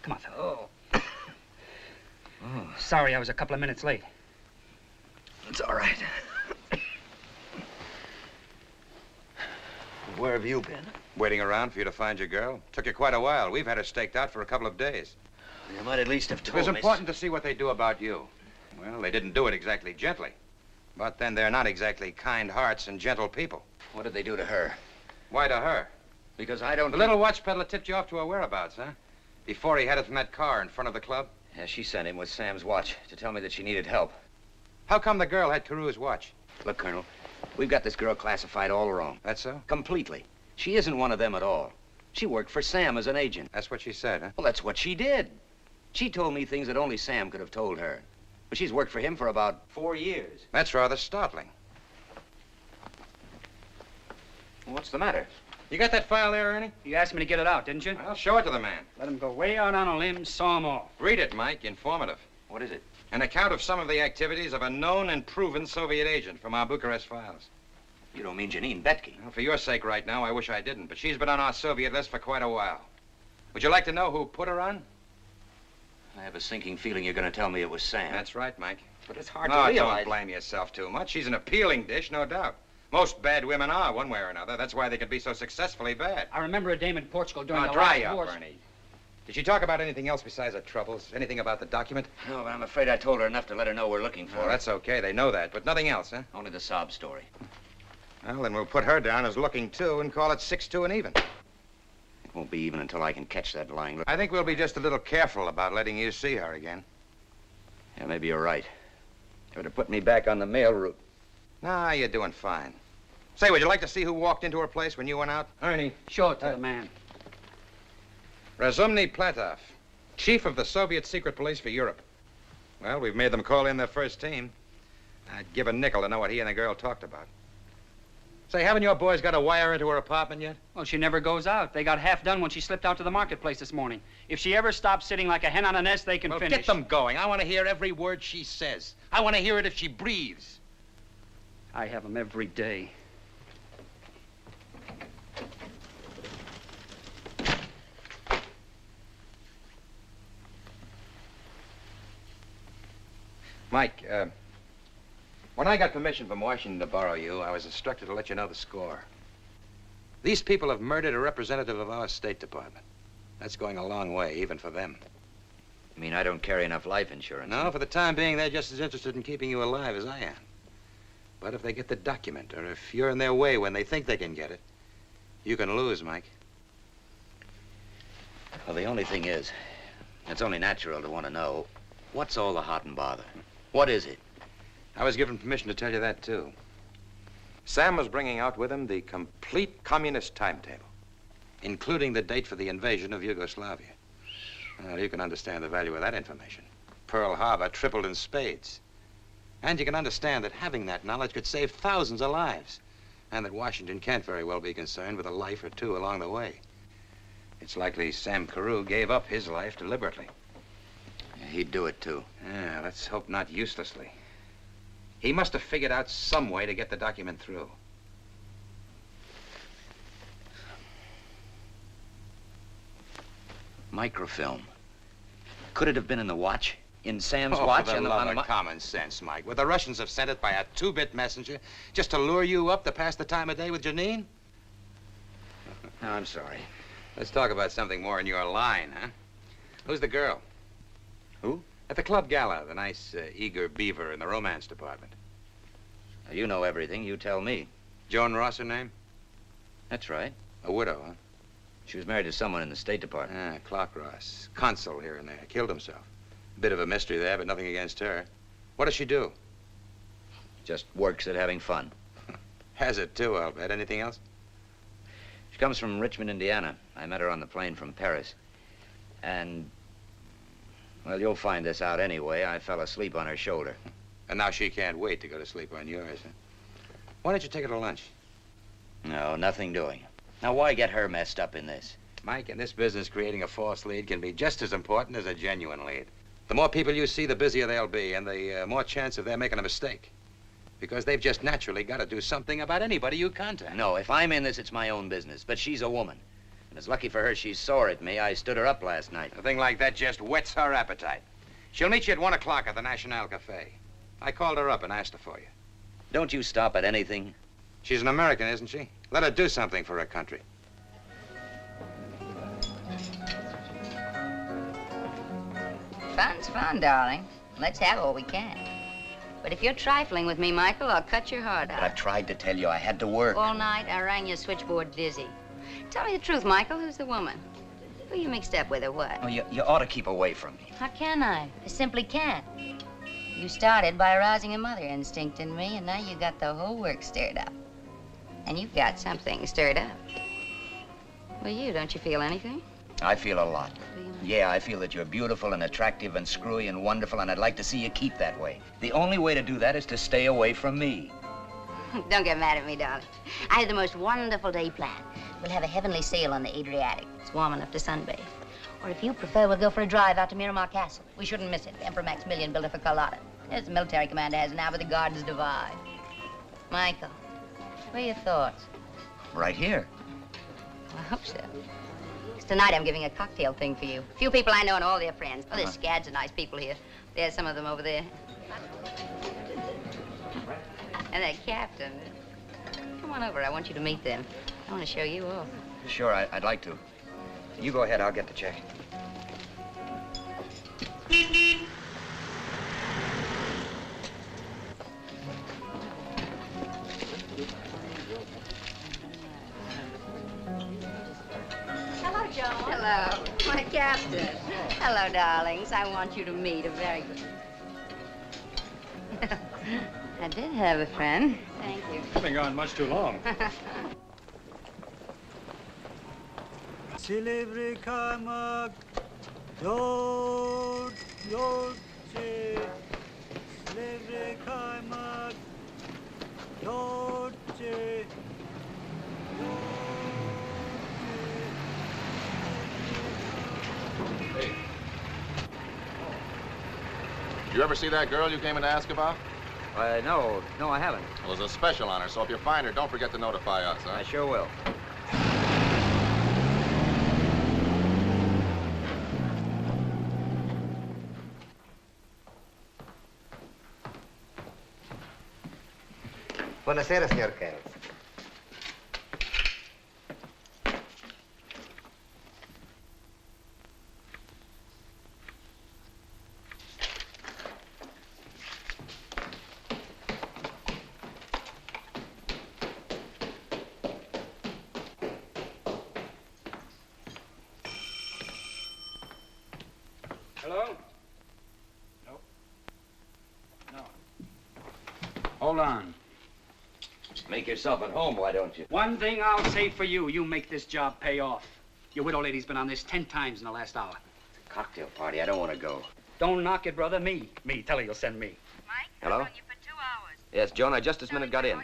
Come on, fella. Sorry I was a couple of minutes late. It's all right. Where have you been? Waiting around for you to find your girl. Took you quite a while. We've had her staked out for a couple of days. You might at least have It told was me. important to see what they do about you. Well, they didn't do it exactly gently. But then they're not exactly kind hearts and gentle people. What did they do to her? Why to her? Because I don't... The little watch peddler tipped you off to her whereabouts, huh? Before he headed from that car in front of the club? Yeah, she sent him with Sam's watch to tell me that she needed help. How come the girl had Carew's watch? Look, Colonel, we've got this girl classified all wrong. That's so? Completely. She isn't one of them at all. She worked for Sam as an agent. That's what she said, huh? Well, that's what she did. She told me things that only Sam could have told her. But she's worked for him for about 4 years. That's rather startling. What's the matter? You got that file there, Ernie? You asked me to get it out, didn't you? I'll show it to the man. Let him go way out on a limb, saw him off. Read it, Mike. Informative. What is it? An account of some of the activities of a known and proven Soviet agent from our Bucharest files. You don't mean Janine Bette? Well, for your sake right now, I wish I didn't, but she's been on our Soviet list for quite a while. Would you like to know who put her on? I have a sinking feeling you're going to tell me it was Sam. That's right, Mike. But it's hard No, to realize. don't blame yourself too much. She's an appealing dish, no doubt. Most bad women are, one way or another. That's why they can be so successfully bad. I remember a dame in Portugal during Now, the dry last up, war. Ernie. Did she talk about anything else besides her troubles? Anything about the document? No, but I'm afraid I told her enough to let her know we're looking for Oh, her. that's okay. They know that, but nothing else, huh? Only the sob story. Well, then we'll put her down as looking, too, and call it 6-2 and even. It won't be even until I can catch that lying look. I think we'll be just a little careful about letting you see her again. Yeah, maybe you're right. You better put me back on the mail route. Nah, you're doing fine. Say, would you like to see who walked into her place when you went out? Ernie, show it to the man. Razumny Platov, chief of the Soviet secret police for Europe. Well, we've made them call in their first team. I'd give a nickel to know what he and the girl talked about. Say, haven't your boys got a wire into her apartment yet? Well, she never goes out. They got half done when she slipped out to the marketplace this morning. If she ever stops sitting like a hen on a nest, they can Well, finish. get them going. I want to hear every word she says. I want to hear it if she breathes. I have them every day. Mike, when I got permission from Washington to borrow you, I was instructed to let you know the score. These people have murdered a representative of our State Department. That's going a long way, even for them. I mean, I don't carry enough life insurance. No, for the time being, they're just as interested in keeping you alive as I am. But if they get the document, or if you're in their way when they think they can get it, you can lose, Mike. Well, the only thing is, it's only natural to want to know, what's all the hot and bother? What is it? I was given permission to tell you that, too. Sam was bringing out with him the complete communist timetable, including the date for the invasion of Yugoslavia. Well, you can understand the value of that information. Pearl Harbor tripled in spades. And you can understand that having that knowledge could save thousands of lives, and that Washington can't very well be concerned with a life or two along the way. It's likely Sam Carew gave up his life deliberately. Yeah, he'd do it, too. Yeah, let's hope not uselessly. He must have figured out some way to get the document through. Microfilm. Could it have been in the watch? In Sam's Oh, watch? for the And love on of common sense, Mike. Would the Russians have sent it by a 2-bit messenger just to lure you up to pass the time of day with Janine? No, I'm sorry. Let's talk about something more in your line, huh? Who's the girl? Who? At the club gala, the nice, eager beaver in the romance department. Now, you know everything. You tell me. Joan Ross, her name? That's right. A widow, huh? She was married to someone in the State Department. Ah, Clark Ross. Consul here and there. Killed himself. A bit of a mystery there, but nothing against her. What does she do? Just works at having fun. Has it, too, I'll bet. Anything else? She comes from Richmond, Indiana. I met her on the plane from Paris. And, well, you'll find this out anyway. I fell asleep on her shoulder. And now she can't wait to go to sleep on yours, huh? Why don't you take her to lunch? No, nothing doing. Now, why get her messed up in this? Mike, in this business, creating a false lead can be just as important as a genuine lead. The more people you see, the busier they'll be, and the more chance of their making a mistake. Because they've just naturally got to do something about anybody you contact. No, if I'm in this, it's my own business. But she's a woman. And it's lucky for her she's sore at me. I stood her up last night. A thing like that just whets her appetite. She'll meet you at 1 o'clock at the National Cafe. I called her up and asked her for you. Don't you stop at anything? She's an American, isn't she? Let her do something for her country. Fun's fun, darling. Let's have all we can. But if you're trifling with me, Michael, I'll cut your heart out. I've tried to tell you I had to work. All night, I rang your switchboard dizzy. Tell me the truth, Michael. Who's the woman? Who you mixed up with or what? Oh, you ought to keep away from me. How can I? I simply can't. You started by arousing a mother instinct in me, and now you got the whole works stirred up. And you've got something stirred up. Well, don't you feel anything? I feel a lot. Yeah, I feel that you're beautiful and attractive and screwy and wonderful, and I'd like to see you keep that way. The only way to do that is to stay away from me. Don't get mad at me, darling. I had the most wonderful day planned. We'll have a heavenly sail on the Adriatic. It's warm enough to sunbathe. Or if you prefer, we'll go for a drive out to Miramar Castle. We shouldn't miss it. Emperor Maximilian built it for Carlotta. It's a military commander has now, but the gardens divide. Michael, what are your thoughts? Right here. I hope so. 'Cause tonight I'm giving a cocktail thing for you. A few people I know and all their friends. Oh, there's scads of nice people here. There's some of them over there. And that captain. Come on over. I want you to meet them. I want to show you off. Sure, I'd like to. You go ahead. I'll get the check. Hello, Joan. Hello, my captain. Hello, darlings. I want you to meet a very good... I did have a friend. Thank you. Been gone much too long. Silivri kaymak, yoğurt, yoğurtçı. Silivri kaymak, yoğurtçı. Hey. Did you ever see that girl you came in to ask about? No, I haven't. Well, there's a special on her, so if you find her, don't forget to notify us, huh? I sure will. Buonasera, signor Kells. Hello? No. No. Hold on. Make yourself at home, why don't you? One thing I'll say for you, you make this job pay off. Your widow lady's been on this 10 times in the last hour. Cocktail party, I don't want to go. Don't knock it, brother. Me. Tell her you'll send me. Hello? Yes, Joan, I just this minute got in.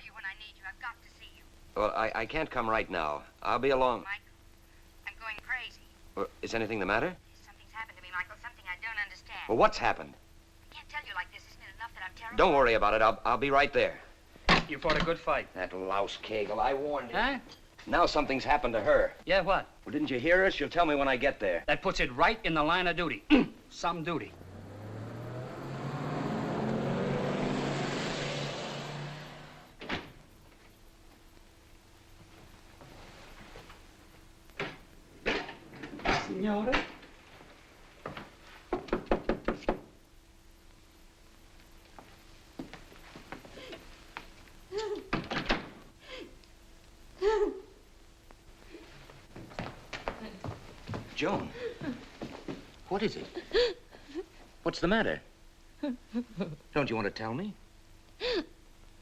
Well, I can't come right now. I'll be along. I'm going crazy. Well, is anything the matter? Something's happened to me, Michael. Something I don't understand. Well, what's happened? I can't tell you like this. Isn't it enough that I'm terrible? Don't worry about it. I'll be right there. You fought a good fight. That louse Kegel, I warned you. Huh? Now something's happened to her. Yeah, what? Well, didn't you hear her? She'll tell me when I get there. That puts it right in the line of duty. Some duty. Signora? Joan, what is it? What's the matter? Don't you want to tell me?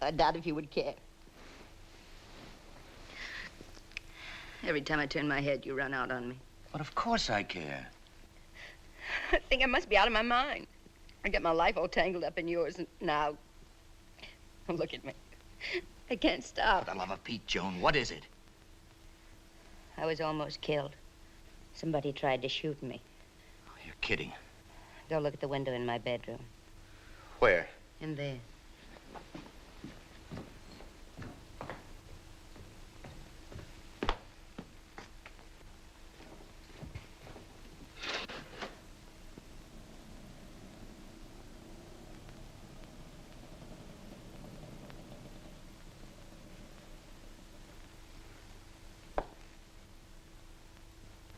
I doubt if you would care. Every time I turn my head, you run out on me. But of course I care. I think I must be out of my mind. I got my life all tangled up in yours, and now... Oh, look at me. I can't stop. For the love of Pete, Joan, what is it? I was almost killed. Somebody tried to shoot me. Oh, you're kidding. Go look at the window in my bedroom. Where? In there.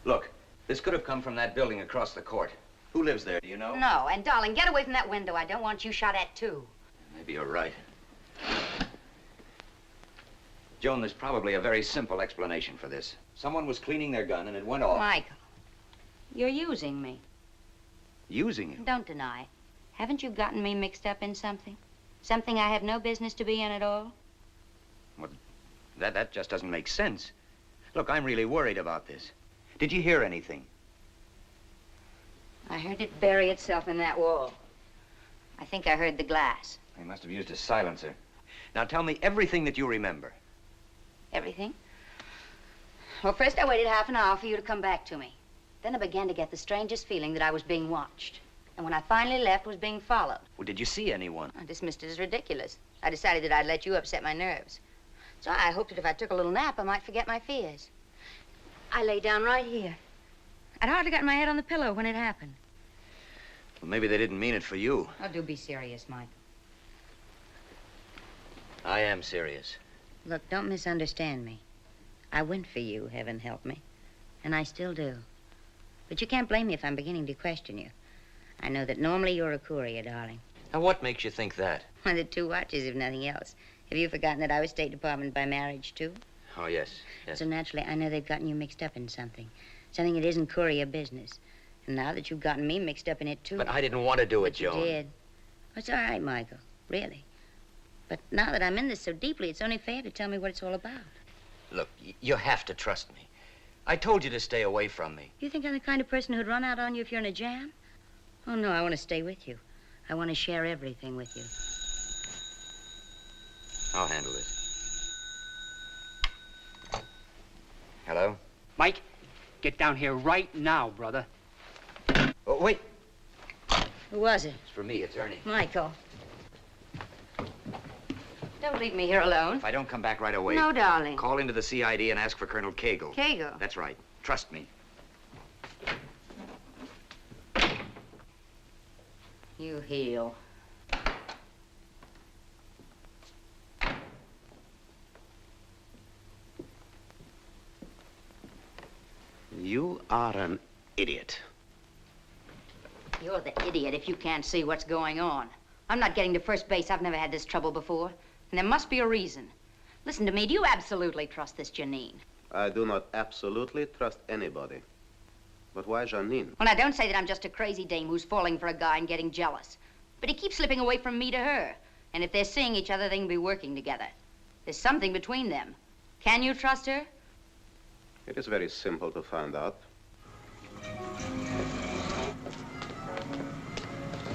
Look, this could have come from that building across the court. Who lives there, do you know? No, and darling, get away from that window. I don't want you shot at, too. Maybe you're right. Joan, there's probably a very simple explanation for this. Someone was cleaning their gun and it went off. Michael, you're using me. Using you? Don't deny it. Haven't you gotten me mixed up in something? Something I have no business to be in at all? Well, that just doesn't make sense. Look, I'm really worried about this. Did you hear anything? I heard it bury itself in that wall. I think I heard the glass. They must have used a silencer. Now tell me everything that you remember. Everything? Well, first I waited half an hour for you to come back to me. Then I began to get the strangest feeling that I was being watched. And when I finally left, was being followed. Well, did you see anyone? I dismissed it as ridiculous. I decided that I'd let you upset my nerves. So I hoped that if I took a little nap, I might forget my fears. I lay down right here. I'd hardly got my head on the pillow when it happened. Well, maybe they didn't mean it for you. Oh, do be serious, Mike. I am serious. Look, don't misunderstand me. I went for you, heaven help me. And I still do. But you can't blame me if I'm beginning to question you. I know that normally you're a courier, darling. Now, what makes you think that? One of the 2 watches, if nothing else. Have you forgotten that I was State Department by marriage, too? Oh, yes. So naturally, I know they've gotten you mixed up in something. Something that isn't courier business. And now that you've gotten me mixed up in it, too. But I didn't want to do it, But you Joan. did. It's all right, Michael. Really. But now that I'm in this so deeply, it's only fair to tell me what it's all about. Look, you have to trust me. I told you to stay away from me. You think I'm the kind of person who'd run out on you if you're in a jam? Oh, no, I want to stay with you. I want to share everything with you. I'll handle this. Hello? Mike, get down here right now, brother. Oh, wait. Who was it? It's for me. It's Ernie. Michael. Don't leave me here alone. If I don't come back right away... No, darling. Call into the CID and ask for Colonel Cagle. Cagle? That's right. Trust me. You heel. You are an idiot. You're the idiot if you can't see what's going on. I'm not getting to first base. I've never had this trouble before. And there must be a reason. Listen to me. Do you absolutely trust this Janine? I do not absolutely trust anybody. But why Janine? Well, now, don't say that I'm just a crazy dame who's falling for a guy and getting jealous. But he keeps slipping away from me to her. And if they're seeing each other, they can be working together. There's something between them. Can you trust her? It is very simple to find out.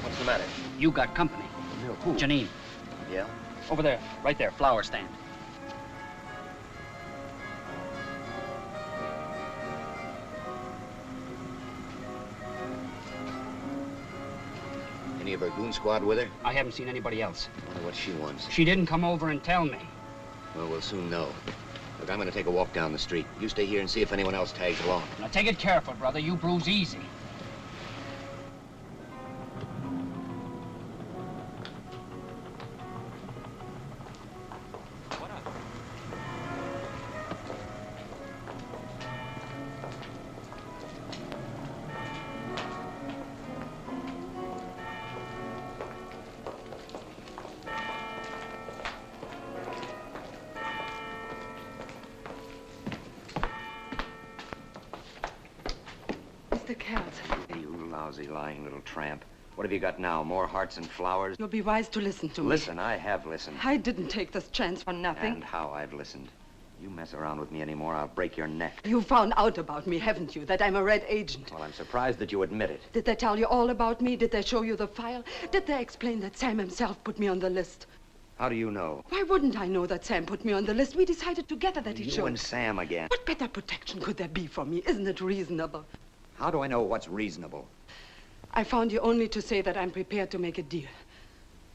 What's the matter? You got company. No, who? Janine. Yeah? Over there, right there, flower stand. Any of her goon squad with her? I haven't seen anybody else. I wonder what she wants. She didn't come over and tell me. Well, we'll soon know. Look, I'm going to take a walk down the street. You stay here and see if anyone else tags along. Now, take it careful, brother. You bruise easy. Mr. Kells. Hey, you lousy, lying little tramp. What have you got now? More hearts and flowers? You'll be wise to listen to me. Listen, I have listened. I didn't take this chance for nothing. And how I've listened. You mess around with me anymore, I'll break your neck. You found out about me, haven't you? That I'm a red agent. Well, I'm surprised that you admit it. Did they tell you all about me? Did they show you the file? Did they explain that Sam himself put me on the list? How do you know? Why wouldn't I know that Sam put me on the list? We decided together that he should. You and Sam again. What better protection could there be for me? Isn't it reasonable? How do I know what's reasonable? I found you only to say that I'm prepared to make a deal.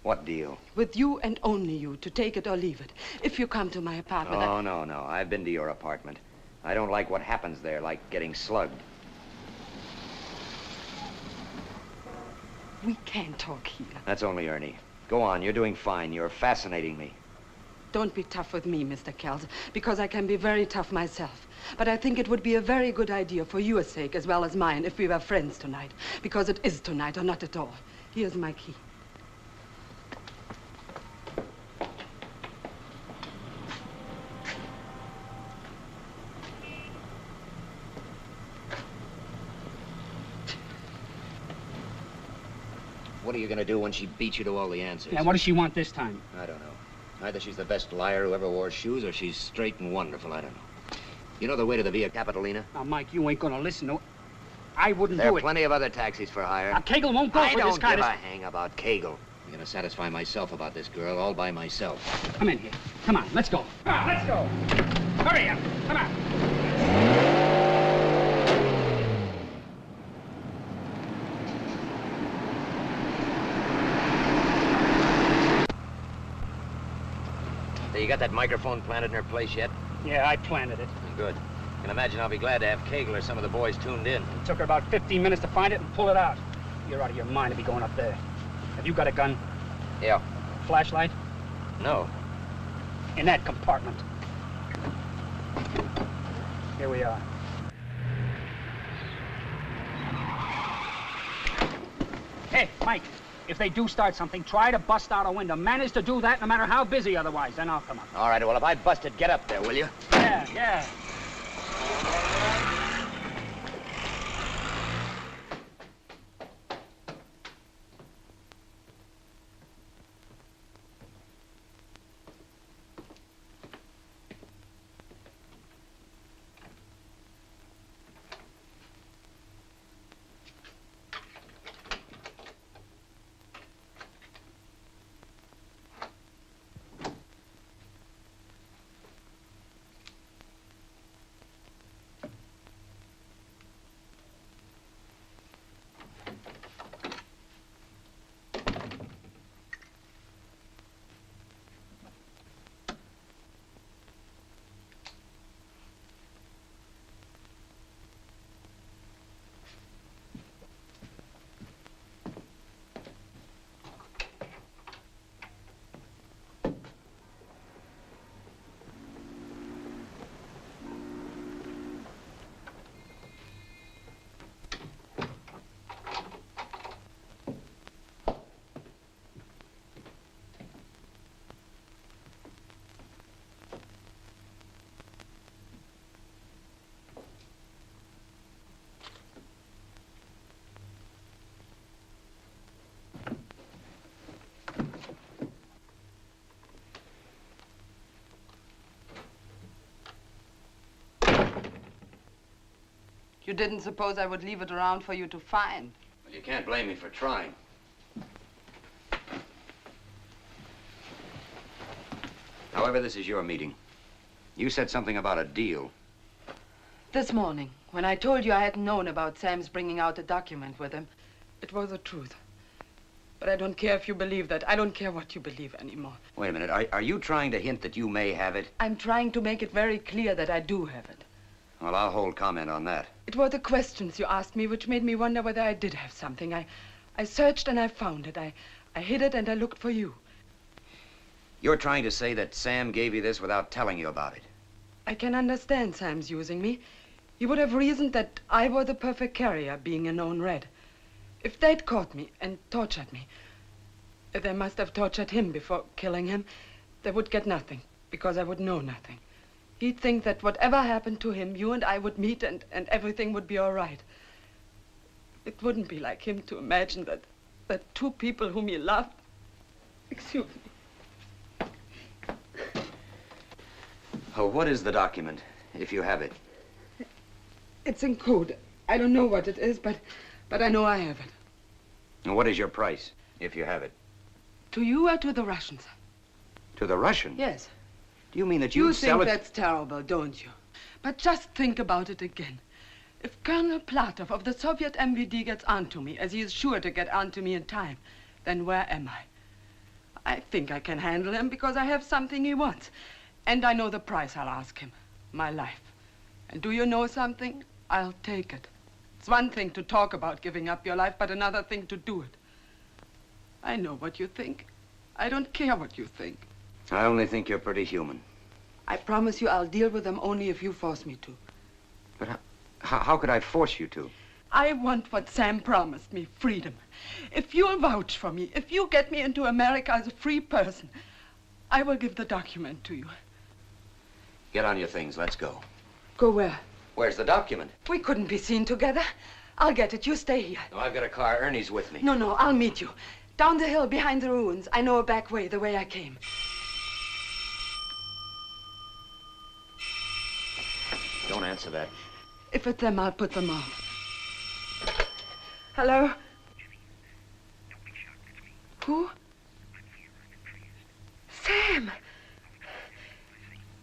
What deal? With you and only you, to take it or leave it. If you come to my apartment, Oh, no. I've been to your apartment. I don't like what happens there, like getting slugged. We can't talk here. That's only Ernie. Go on, you're doing fine. You're fascinating me. Don't be tough with me, Mr. Kells, because I can be very tough myself. But I think it would be a very good idea for your sake as well as mine if we were friends tonight. Because it is tonight or not at all. Here's my key. What are you going to do when she beats you to all the answers? Now, what does she want this time? I don't know. Either she's the best liar who ever wore shoes, or she's straight and wonderful. I don't know. You know the way to the Via Capitolina? Now, Mike, you ain't gonna listen to... I wouldn't There do are it. plenty of other taxis for hire. Now, Cagle won't go I for this don't kind give of... a hang about Cagle. I'm going to satisfy myself about this girl all by myself. Come in here. Come on, let's go. Let's go. Hurry up. Come on. So you got that microphone planted in her place yet? Yeah, I planted it. Good. I can imagine I'll be glad to have Cagle or some of the boys tuned in. It took her about 15 minutes to find it and pull it out. You're out of your mind to be going up there. Have you got a gun? Yeah. Flashlight? No. In that compartment. Here we are. Hey, Mike, if they do start something, try to bust out a window. Manage to do that no matter how busy otherwise, then I'll come up. All right, well, if I bust it, get up there, will you? Yeah, yeah. You didn't suppose I would leave it around for you to find. Well, you can't blame me for trying. However, this is your meeting. You said something about a deal. This morning, when I told you I hadn't known about Sam's bringing out a document with him, it was the truth. But I don't care if you believe that. I don't care what you believe anymore. Wait a minute. Are you trying to hint that you may have it? I'm trying to make it very clear that I do have it. Well, I'll hold comment on that. It were the questions you asked me which made me wonder whether I did have something. I searched and I found it. I hid it and I looked for you. You're trying to say that Sam gave you this without telling you about it. I can understand Sam's using me. He would have reasoned that I were the perfect carrier, being a known red. If they'd caught me and tortured me, they must have tortured him before killing him. They would get nothing, because I would know nothing. He'd think that whatever happened to him, you and I would meet and everything would be all right. It wouldn't be like him to imagine that two people whom he loved... Excuse me. Oh, what is the document, if you have it? It's in code. I don't know what it is, but I know I have it. And what is your price, if you have it? To you or to the Russians? To the Russians? Yes. Do you mean that you'd sell it? You think that's terrible, don't you? But just think about it again. If Colonel Platov of the Soviet MVD gets onto me, as he is sure to get onto me in time, then where am I? I think I can handle him because I have something he wants. And I know the price I'll ask him. My life. And do you know something? I'll take it. It's one thing to talk about giving up your life, but another thing to do it. I know what you think. I don't care what you think. I only think you're pretty human. I promise you I'll deal with them only if you force me to. But how could I force you to? I want what Sam promised me, freedom. If you'll vouch for me, if you get me into America as a free person, I will give the document to you. Get on your things. Let's go. Go where? Where's the document? We couldn't be seen together. I'll get it. You stay here. No, I've got a car. Ernie's with me. No, I'll meet you. Down the hill behind the ruins. I know a back way, the way I came. Don't answer that. If it's them, I'll put them on. Hello? Who? Sam!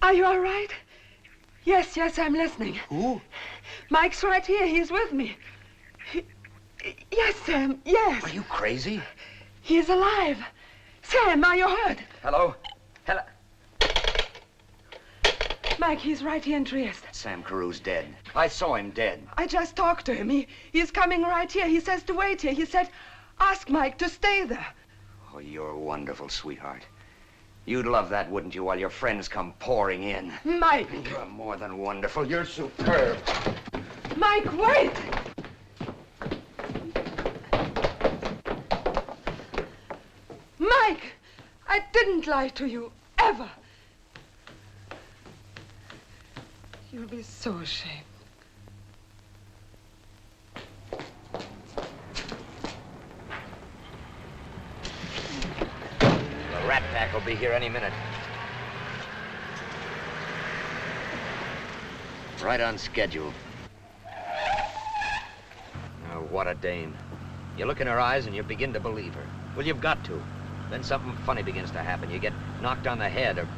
Are you all right? Yes, I'm listening. Who? Mike's right here. He's with me. Yes, Sam, yes. Are you crazy? He's alive. Sam, are you hurt? Hello? Mike, he's right here in Trieste. Sam Carew's dead. I saw him dead. I just talked to him. He's coming right here. He says to wait here. He said, ask Mike to stay there. Oh, you're wonderful, sweetheart. You'd love that, wouldn't you, while your friends come pouring in? Mike! You're more than wonderful. You're superb. Mike, wait! lie to you, ever. You'll be so ashamed. The rat pack will be here any minute. Right on schedule. Oh, what a dame. You look in her eyes and you begin to believe her. Well, you've got to. Then something funny begins to happen. You get knocked on the head or...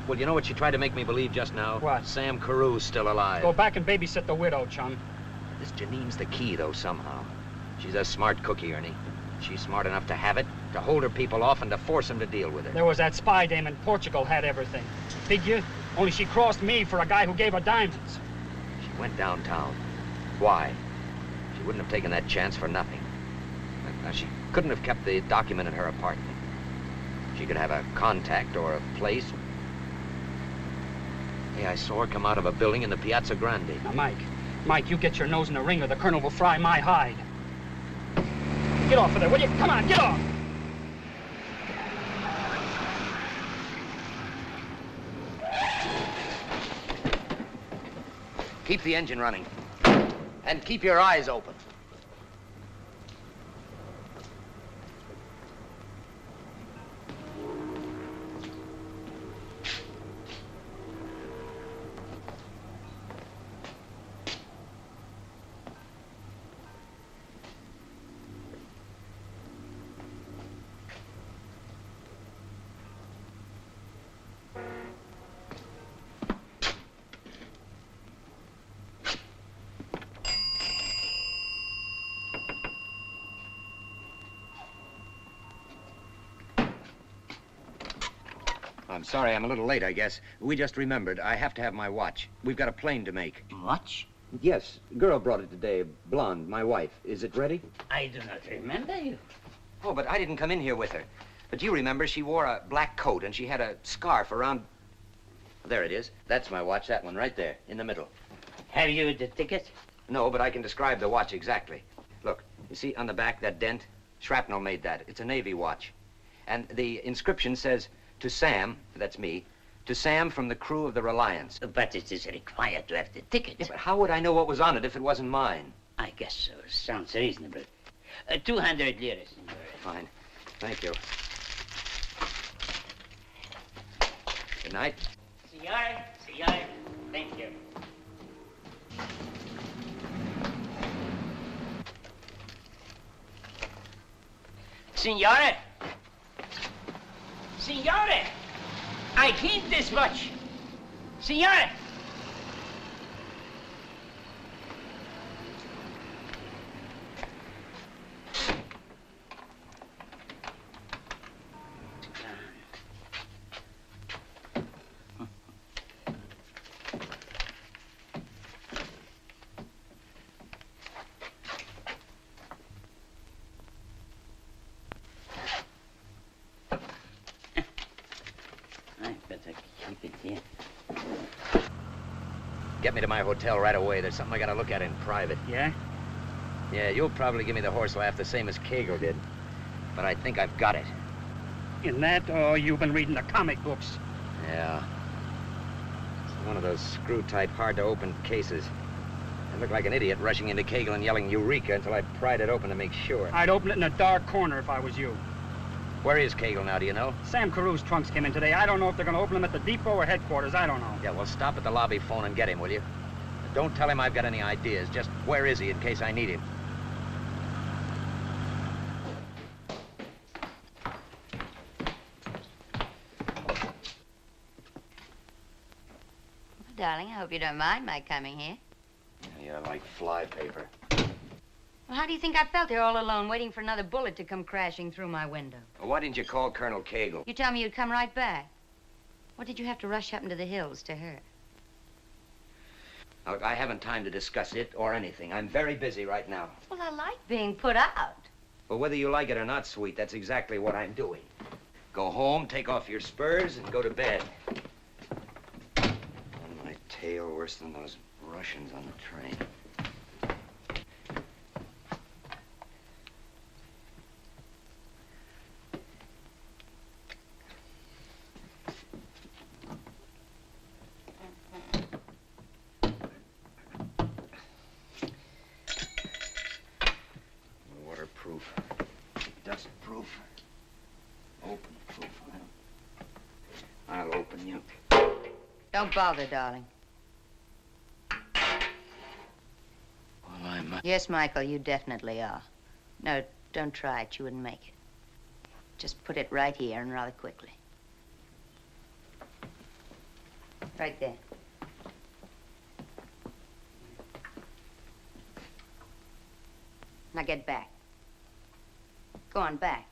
Well, you know what she tried to make me believe just now? What? Sam Carew's still alive. Go back and babysit the widow, chum. This Janine's the key, though, somehow. She's a smart cookie, Ernie. She's smart enough to have it, to hold her people off, and to force them to deal with her. There was that spy dame in Portugal had everything. Figure? Only she crossed me for a guy who gave her diamonds. She went downtown. Why? She wouldn't have taken that chance for nothing. Now, she couldn't have kept the document in her apartment. She could have a contact or a place. Hey, I saw her come out of a building in the Piazza Grande. Now, Mike, you get your nose in the ring or the colonel will fry my hide. Get off of there, will you? Come on, get off! Keep the engine running. And keep your eyes open. I'm sorry I'm a little late, I guess. We just remembered. I have to have my watch. We've got a plane to make. Watch? Yes. Girl brought it today. Blonde, my wife. Is it ready? I do not remember you. Oh, but I didn't come in here with her. But you remember she wore a black coat and she had a scarf around... There it is. That's my watch, that one right there, in the middle. Have you the ticket? No, but I can describe the watch exactly. Look, you see on the back, that dent? Shrapnel made that. It's a Navy watch. And the inscription says, to Sam, that's me, to Sam from the crew of the Reliance. But it is required to have the ticket. Yeah, but how would I know what was on it if it wasn't mine? I guess so. Sounds reasonable. 200 lira, senor. Fine. Thank you. Good night. Senor. Thank you. Signore! Signore! I keep this watch. Signore! Get me to my hotel right away. There's something I gotta look at in private. Yeah? Yeah, you'll probably give me the horse laugh the same as Kegel did. But I think I've got it. In that, or you've been reading the comic books? Yeah. It's one of those screw-type, hard-to-open cases. I look like an idiot rushing into Kegel and yelling Eureka until I pried it open to make sure. I'd open it in a dark corner if I was you. Where is Kegel now, do you know? Sam Carew's trunks came in today. I don't know if they're going to open them at the depot or headquarters. I don't know. Yeah, well, stop at the lobby phone and get him, will you? Don't tell him I've got any ideas. Just where is he in case I need him? Well, darling, I hope you don't mind my coming here. Yeah, like fly paper. Well, how do you think I felt here all alone, waiting for another bullet to come crashing through my window? Well, why didn't you call Colonel Kegel? You tell me you'd come right back. What did you have to rush up into the hills to her? Now, look, I haven't time to discuss it or anything. I'm very busy right now. Well, I like being put out. Well, whether you like it or not, sweet, that's exactly what I'm doing. Go home, take off your spurs, and go to bed. On my tail, worse than those Russians on the train. Don't bother, darling. Well, I'm... Yes, Michael, you definitely are. No, don't try it. You wouldn't make it. Just put it right here and rather quickly. Right there. Now get back. Go on, back.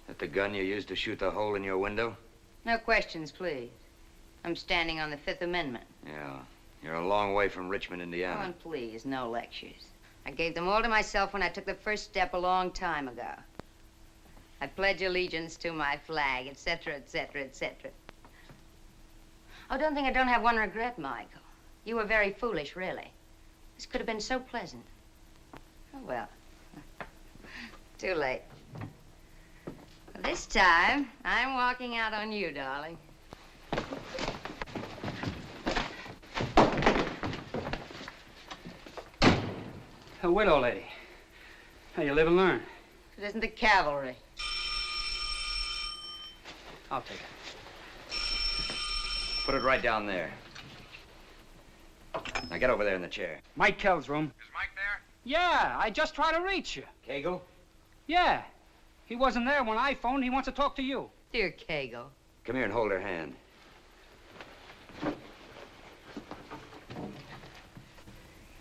That the gun you used to shoot the hole in your window? No questions, please. I'm standing on the Fifth Amendment. Yeah. You're a long way from Richmond, Indiana. Oh, and please, no lectures. I gave them all to myself when I took the first step a long time ago. I pledge allegiance to my flag, etc., etc., etc. Oh, don't think I don't have one regret, Michael. You were very foolish, really. This could have been so pleasant. Oh, well. Too late. This time, I'm walking out on you, darling. A widow lady. How you live and learn. It isn't the cavalry. I'll take it. Put it right down there. Now get over there in the chair. Mike Kells' room. Is Mike there? Yeah, I just tried to reach you. Cagle? Yeah. He wasn't there when I phoned. He wants to talk to you. Dear Cagle. Come here and hold her hand.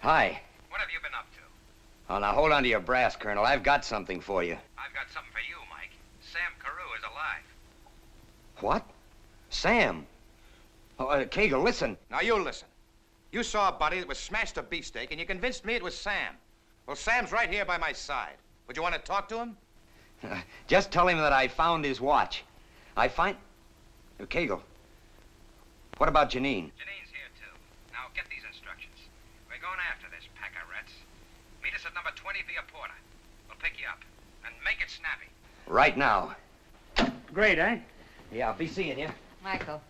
Hi. What have you been up to? Oh, now hold on to your brass, Colonel. I've got something for you. I've got something for you, Mike. Sam Carew is alive. What? Sam? Oh, Cagle, listen. Now, you listen. You saw a body that was smashed to beefsteak, and you convinced me it was Sam. Well, Sam's right here by my side. Would you want to talk to him? Just tell him that I found his watch. Cagle, what about Janine? Janine's here, too. Now, get these instructions. We're going after this pack of rats. Meet us at number 20 via Porter. We'll pick you up. And make it snappy. Right now. Great, eh? Yeah, I'll be seeing you. Michael,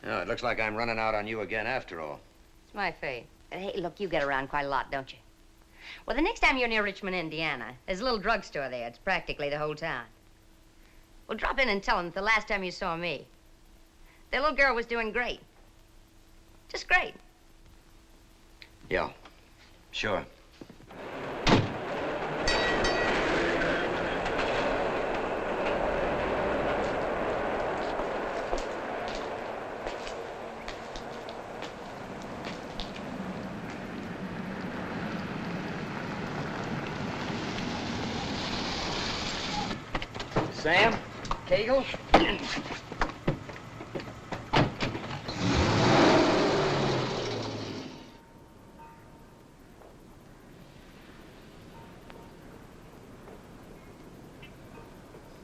Oh, it looks like I'm running out on you again after all. it's my fate. Hey, look, you get around quite a lot, don't you? Well, the next time you're near Richmond, Indiana, there's a little drugstore there. It's practically the whole town. Well, drop in and tell them that the last time you saw me, their little girl was doing great. Just great. Yeah, sure. Sam? Cagle?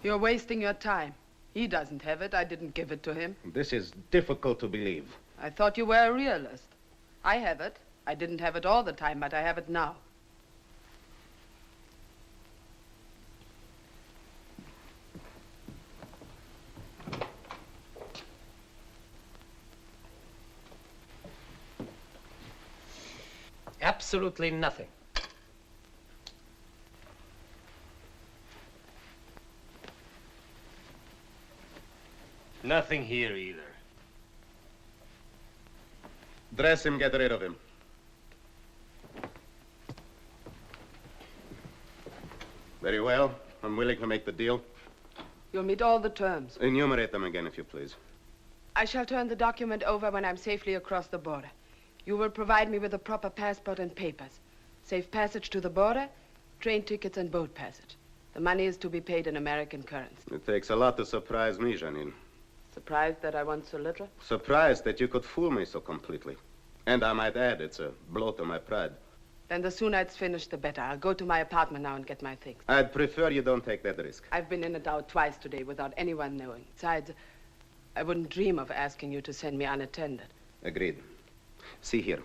You're wasting your time. He doesn't have it. I didn't give it to him. This is difficult to believe. I thought you were a realist. I have it. I didn't have it all the time, but I have it now. Absolutely nothing. Nothing here either. Dress him, get rid of him. Very well. I'm willing to make the deal. You'll meet all the terms. Enumerate them again, if you please. I shall turn the document over when I'm safely across the border. You will provide me with a proper passport and papers. Safe passage to the border, train tickets and boat passage. The money is to be paid in American currency. It takes a lot to surprise me, Janine. Surprised that I want so little? Surprised that you could fool me so completely. And I might add, it's a blow to my pride. Then the sooner it's finished, the better. I'll go to my apartment now and get my things. I'd prefer you don't take that risk. I've been in and out twice today without anyone knowing. Besides, I wouldn't dream of asking you to send me unattended. Agreed. See here.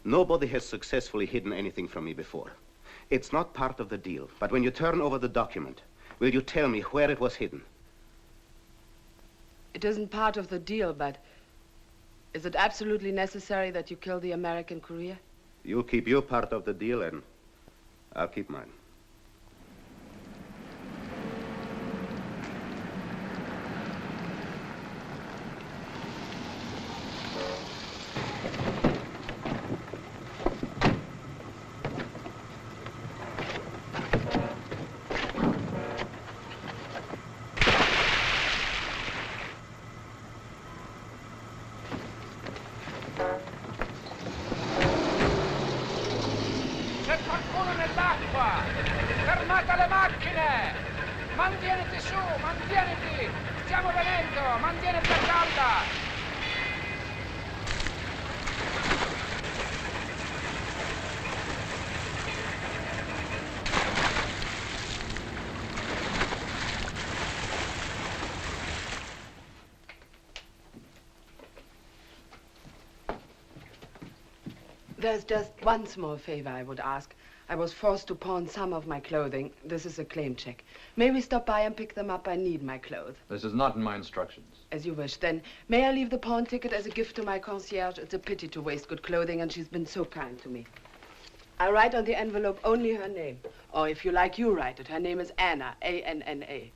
Nobody has successfully hidden anything from me before. It's not part of the deal. But when you turn over the document, will you tell me where it was hidden? It isn't part of the deal, but is it absolutely necessary that you kill the American Courier? You'll keep your part of the deal, and I'll keep mine. Alto! Mantieniti a calda! There's just one small favor I would ask. I was forced to pawn some of my clothing. This is a claim check. May we stop by and pick them up? I need my clothes. This is not in my instructions. As you wish. Then, may I leave the pawn ticket as a gift to my concierge? It's a pity to waste good clothing, and she's been so kind to me. I write on the envelope only her name. Or if you like, you write it. Her name is Anna, A-N-N-A.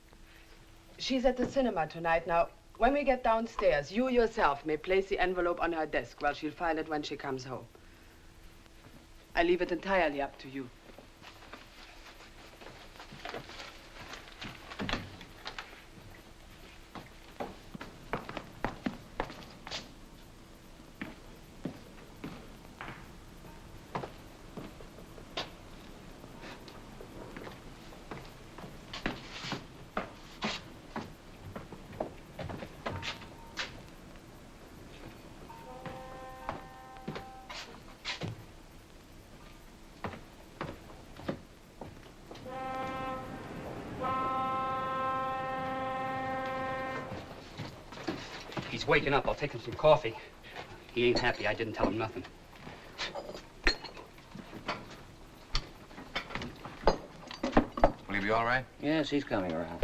She's at the cinema tonight. Now, when we get downstairs, you yourself may place the envelope on her desk. Well, she'll find it when she comes home. I leave it entirely up to you. He's waking up. I'll take him some coffee. He ain't happy. I didn't tell him nothing. Will he be all right? Yes, he's coming around.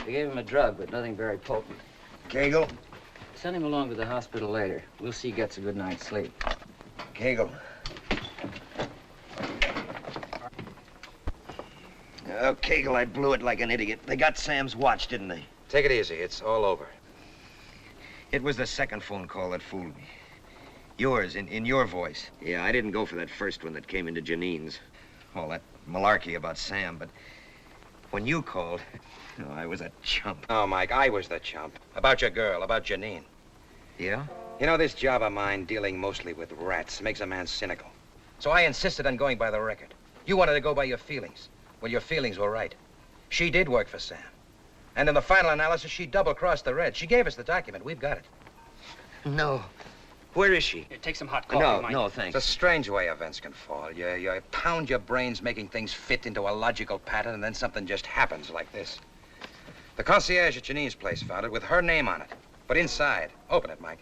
They gave him a drug, but nothing very potent. Kegel? Send him along to the hospital later. We'll see he gets a good night's sleep. Kegel. Oh, Kegel, I blew it like an idiot. They got Sam's watch, didn't they? Take it easy. It's all over. It was the second phone call that fooled me. Yours, in your voice. Yeah, I didn't go for that first one that came into Janine's. All that malarkey about Sam, but when you called, oh, I was a chump. Oh, Mike, I was the chump. About your girl, about Janine. Yeah? You know, this job of mine, dealing mostly with rats, makes a man cynical. So I insisted on going by the record. You wanted to go by your feelings. Well, your feelings were right. She did work for Sam. And in the final analysis, she double-crossed the Reds. She gave us the document. We've got it. No. Where is she? Here, take some hot coffee, Mike. No, thanks. It's a strange way events can fall. You pound your brains making things fit into a logical pattern, and then something just happens like this. The concierge at Janine's place found it with her name on it. But inside, open it, Mike.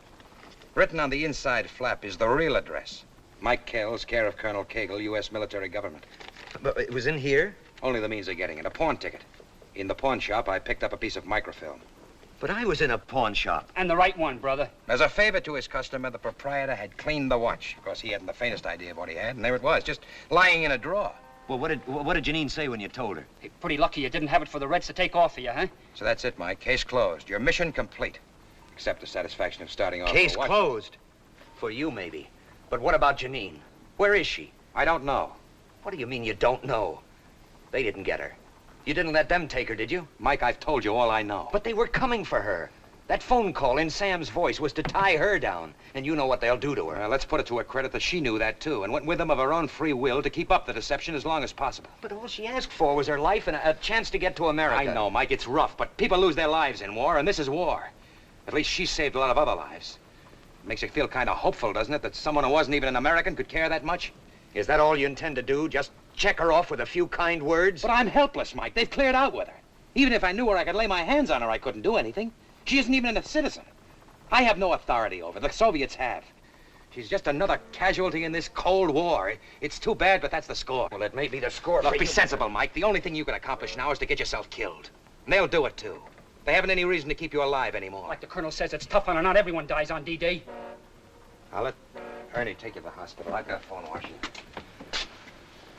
Written on the inside flap is the real address. Mike Kells, care of Colonel Cagle, U.S. military government. But it was in here? Only the means of getting it. A pawn ticket. In the pawn shop, I picked up a piece of microfilm. But I was in a pawn shop. And the right one, brother. As a favor to his customer, the proprietor had cleaned the watch. Of course, he hadn't the faintest idea of what he had, and there it was, just lying in a drawer. Well, what did Janine say when you told her? Hey, pretty lucky you didn't have it for the Reds to take off of you, huh? So that's it, Mike. Case closed. Your mission complete. Except the satisfaction of starting off. Case closed? For you, maybe. But what about Janine? Where is she? I don't know. What do you mean you don't know? They didn't get her. You didn't let them take her, did you? Mike, I've told you all I know. But they were coming for her. That phone call in Sam's voice was to tie her down. And you know what they'll do to her. Let's put it to her credit that she knew that, too, and went with them of her own free will to keep up the deception as long as possible. But all she asked for was her life and a chance to get to America. I know, Mike, it's rough, but people lose their lives in war, and this is war. At least she saved a lot of other lives. It makes you feel kind of hopeful, doesn't it, that someone who wasn't even an American could care that much? Is that all you intend to do? Just check her off with a few kind words? But I'm helpless, Mike. They've cleared out with her. Even if I knew where I could lay my hands on her, I couldn't do anything. She isn't even a citizen. I have no authority over her. The Soviets have. She's just another casualty in this Cold War. It's too bad, but that's the score. Well, it may be the score Look, for be you. sensible, Mike. The only thing you can accomplish now is to get yourself killed. And they'll do it, too. They haven't any reason to keep you alive anymore. Like the colonel says, it's tough on her. Not everyone dies on D-Day. I'll let Ernie take you to the hospital. I've got phone washing.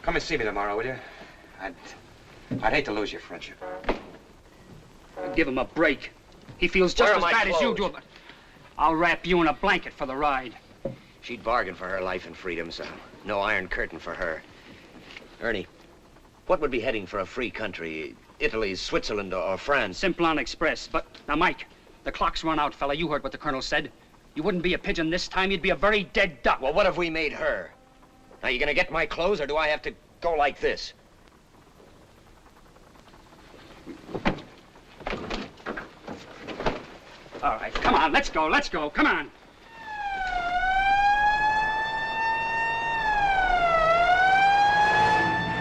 Come and see me tomorrow, will you? I'd hate to lose your friendship. Give him a break. He feels just as bad as you do, but I'll wrap you in a blanket for the ride. She'd bargain for her life and freedom, so no iron curtain for her. Ernie, what would be heading for a free country? Italy, Switzerland, or France? Simplon Express. But now, Mike, the clock's run out, fella. You heard what the colonel said. You wouldn't be a pigeon this time. You'd be a very dead duck. Well, what have we made her? Now, you gonna get my clothes, or do I have to go like this? All right, come on, let's go, come on.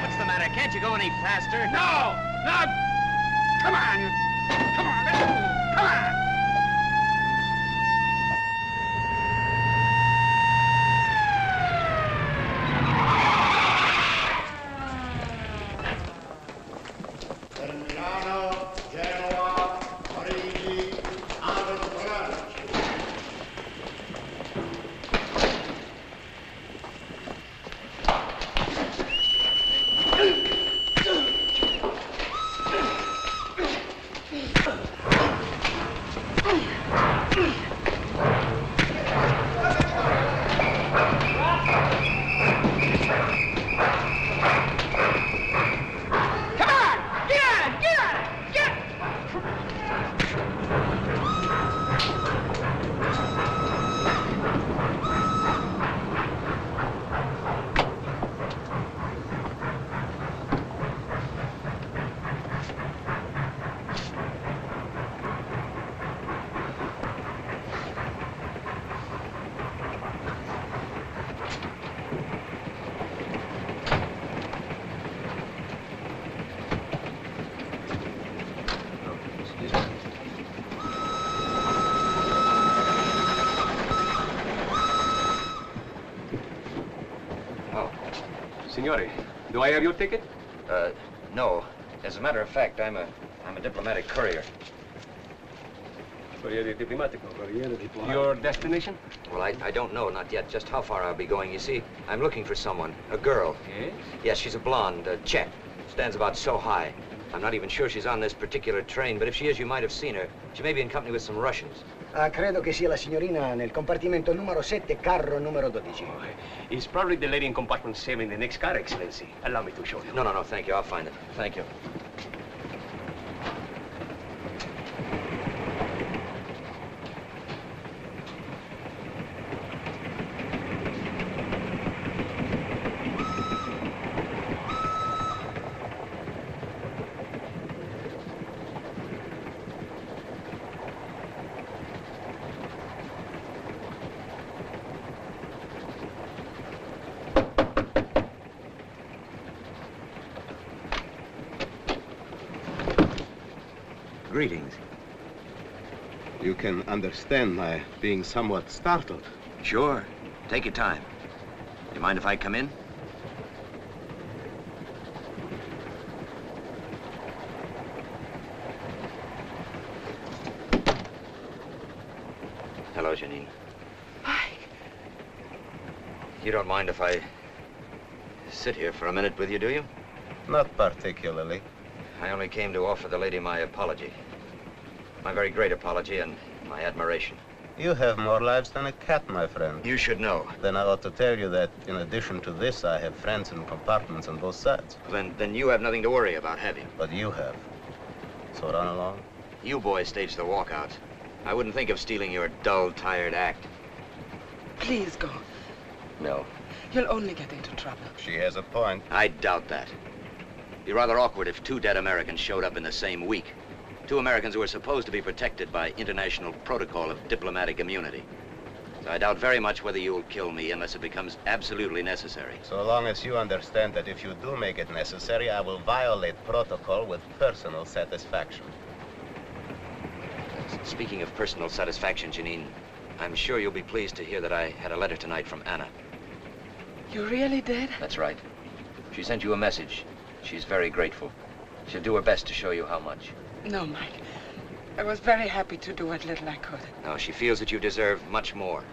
What's the matter? Can't you go any faster? No! Come on, let's go, come on! Milano, Genoa, Parigi, and Florence. Signore, do I have your ticket? No. As a matter of fact, I'm a diplomatic courier. Your destination? Well, I don't know, not yet, just how far I'll be going. You see, I'm looking for someone, a girl. Yes? Yes, she's a blonde, Czech. Stands about so high. I'm not even sure she's on this particular train, but if she is, you might have seen her. She may be in company with some Russians. Credo che sia la signorina nel compartimento numero 7, carro numero 12. It's probably the lady in compartment 7 in the next car, Excellency. Allow me to show you. No, thank you. I'll find it. Thank you. Greetings. You can understand my being somewhat startled. Sure. Take your time. You mind if I come in? Hello, Janine. Hi. You don't mind if I sit here for a minute with you, do you? Not particularly. I only came to offer the lady my apology. My very great apology and my admiration. You have more lives than a cat, my friend. You should know. Then I ought to tell you that, in addition to this, I have friends in compartments on both sides. Then you have nothing to worry about, have you? But you have. So run along. You boys stage the walkouts. I wouldn't think of stealing your dull, tired act. Please go. No. You'll only get into trouble. She has a point. I doubt that. It'd be rather awkward if two dead Americans showed up in the same week. Two Americans who are supposed to be protected by international protocol of diplomatic immunity. So I doubt very much whether you'll kill me unless it becomes absolutely necessary. So long as you understand that if you do make it necessary, I will violate protocol with personal satisfaction. Speaking of personal satisfaction, Janine, I'm sure you'll be pleased to hear that I had a letter tonight from Anna. You really did? That's right. She sent you a message. She's very grateful. She'll do her best to show you how much. No, Mike. I was very happy to do what little I could. No, she feels that you deserve much more.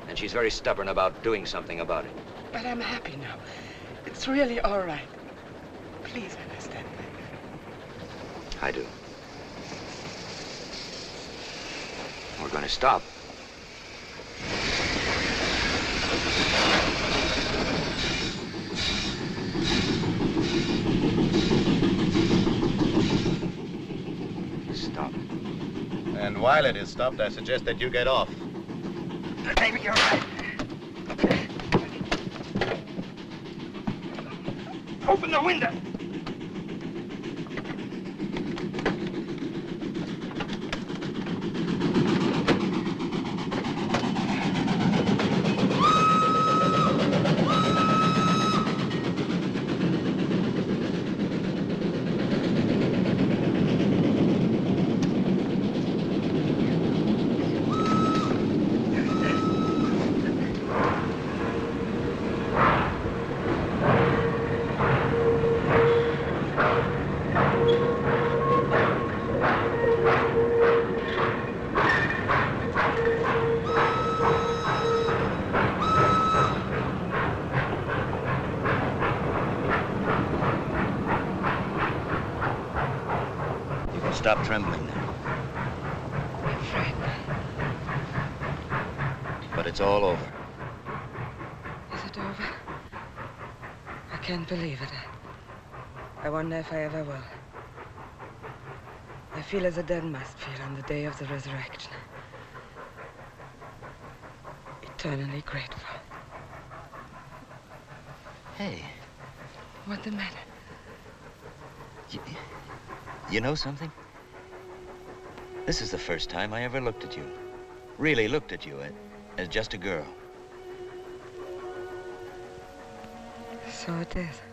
And she's very stubborn about doing something about it. But I'm happy now. It's really all right. Please understand that. I do. We're going to stop. Stop. And while it is stopped, I suggest that you get off. David, you're right. Open the window. stop trembling. I'm frightened. But it's all over. Is it over? I can't believe it. I wonder if I ever will. I feel as the dead must feel on the day of the resurrection. Eternally grateful. Hey, What's the matter? you know something? This is the first time I ever looked at you. Really looked at you as just a girl. So it is.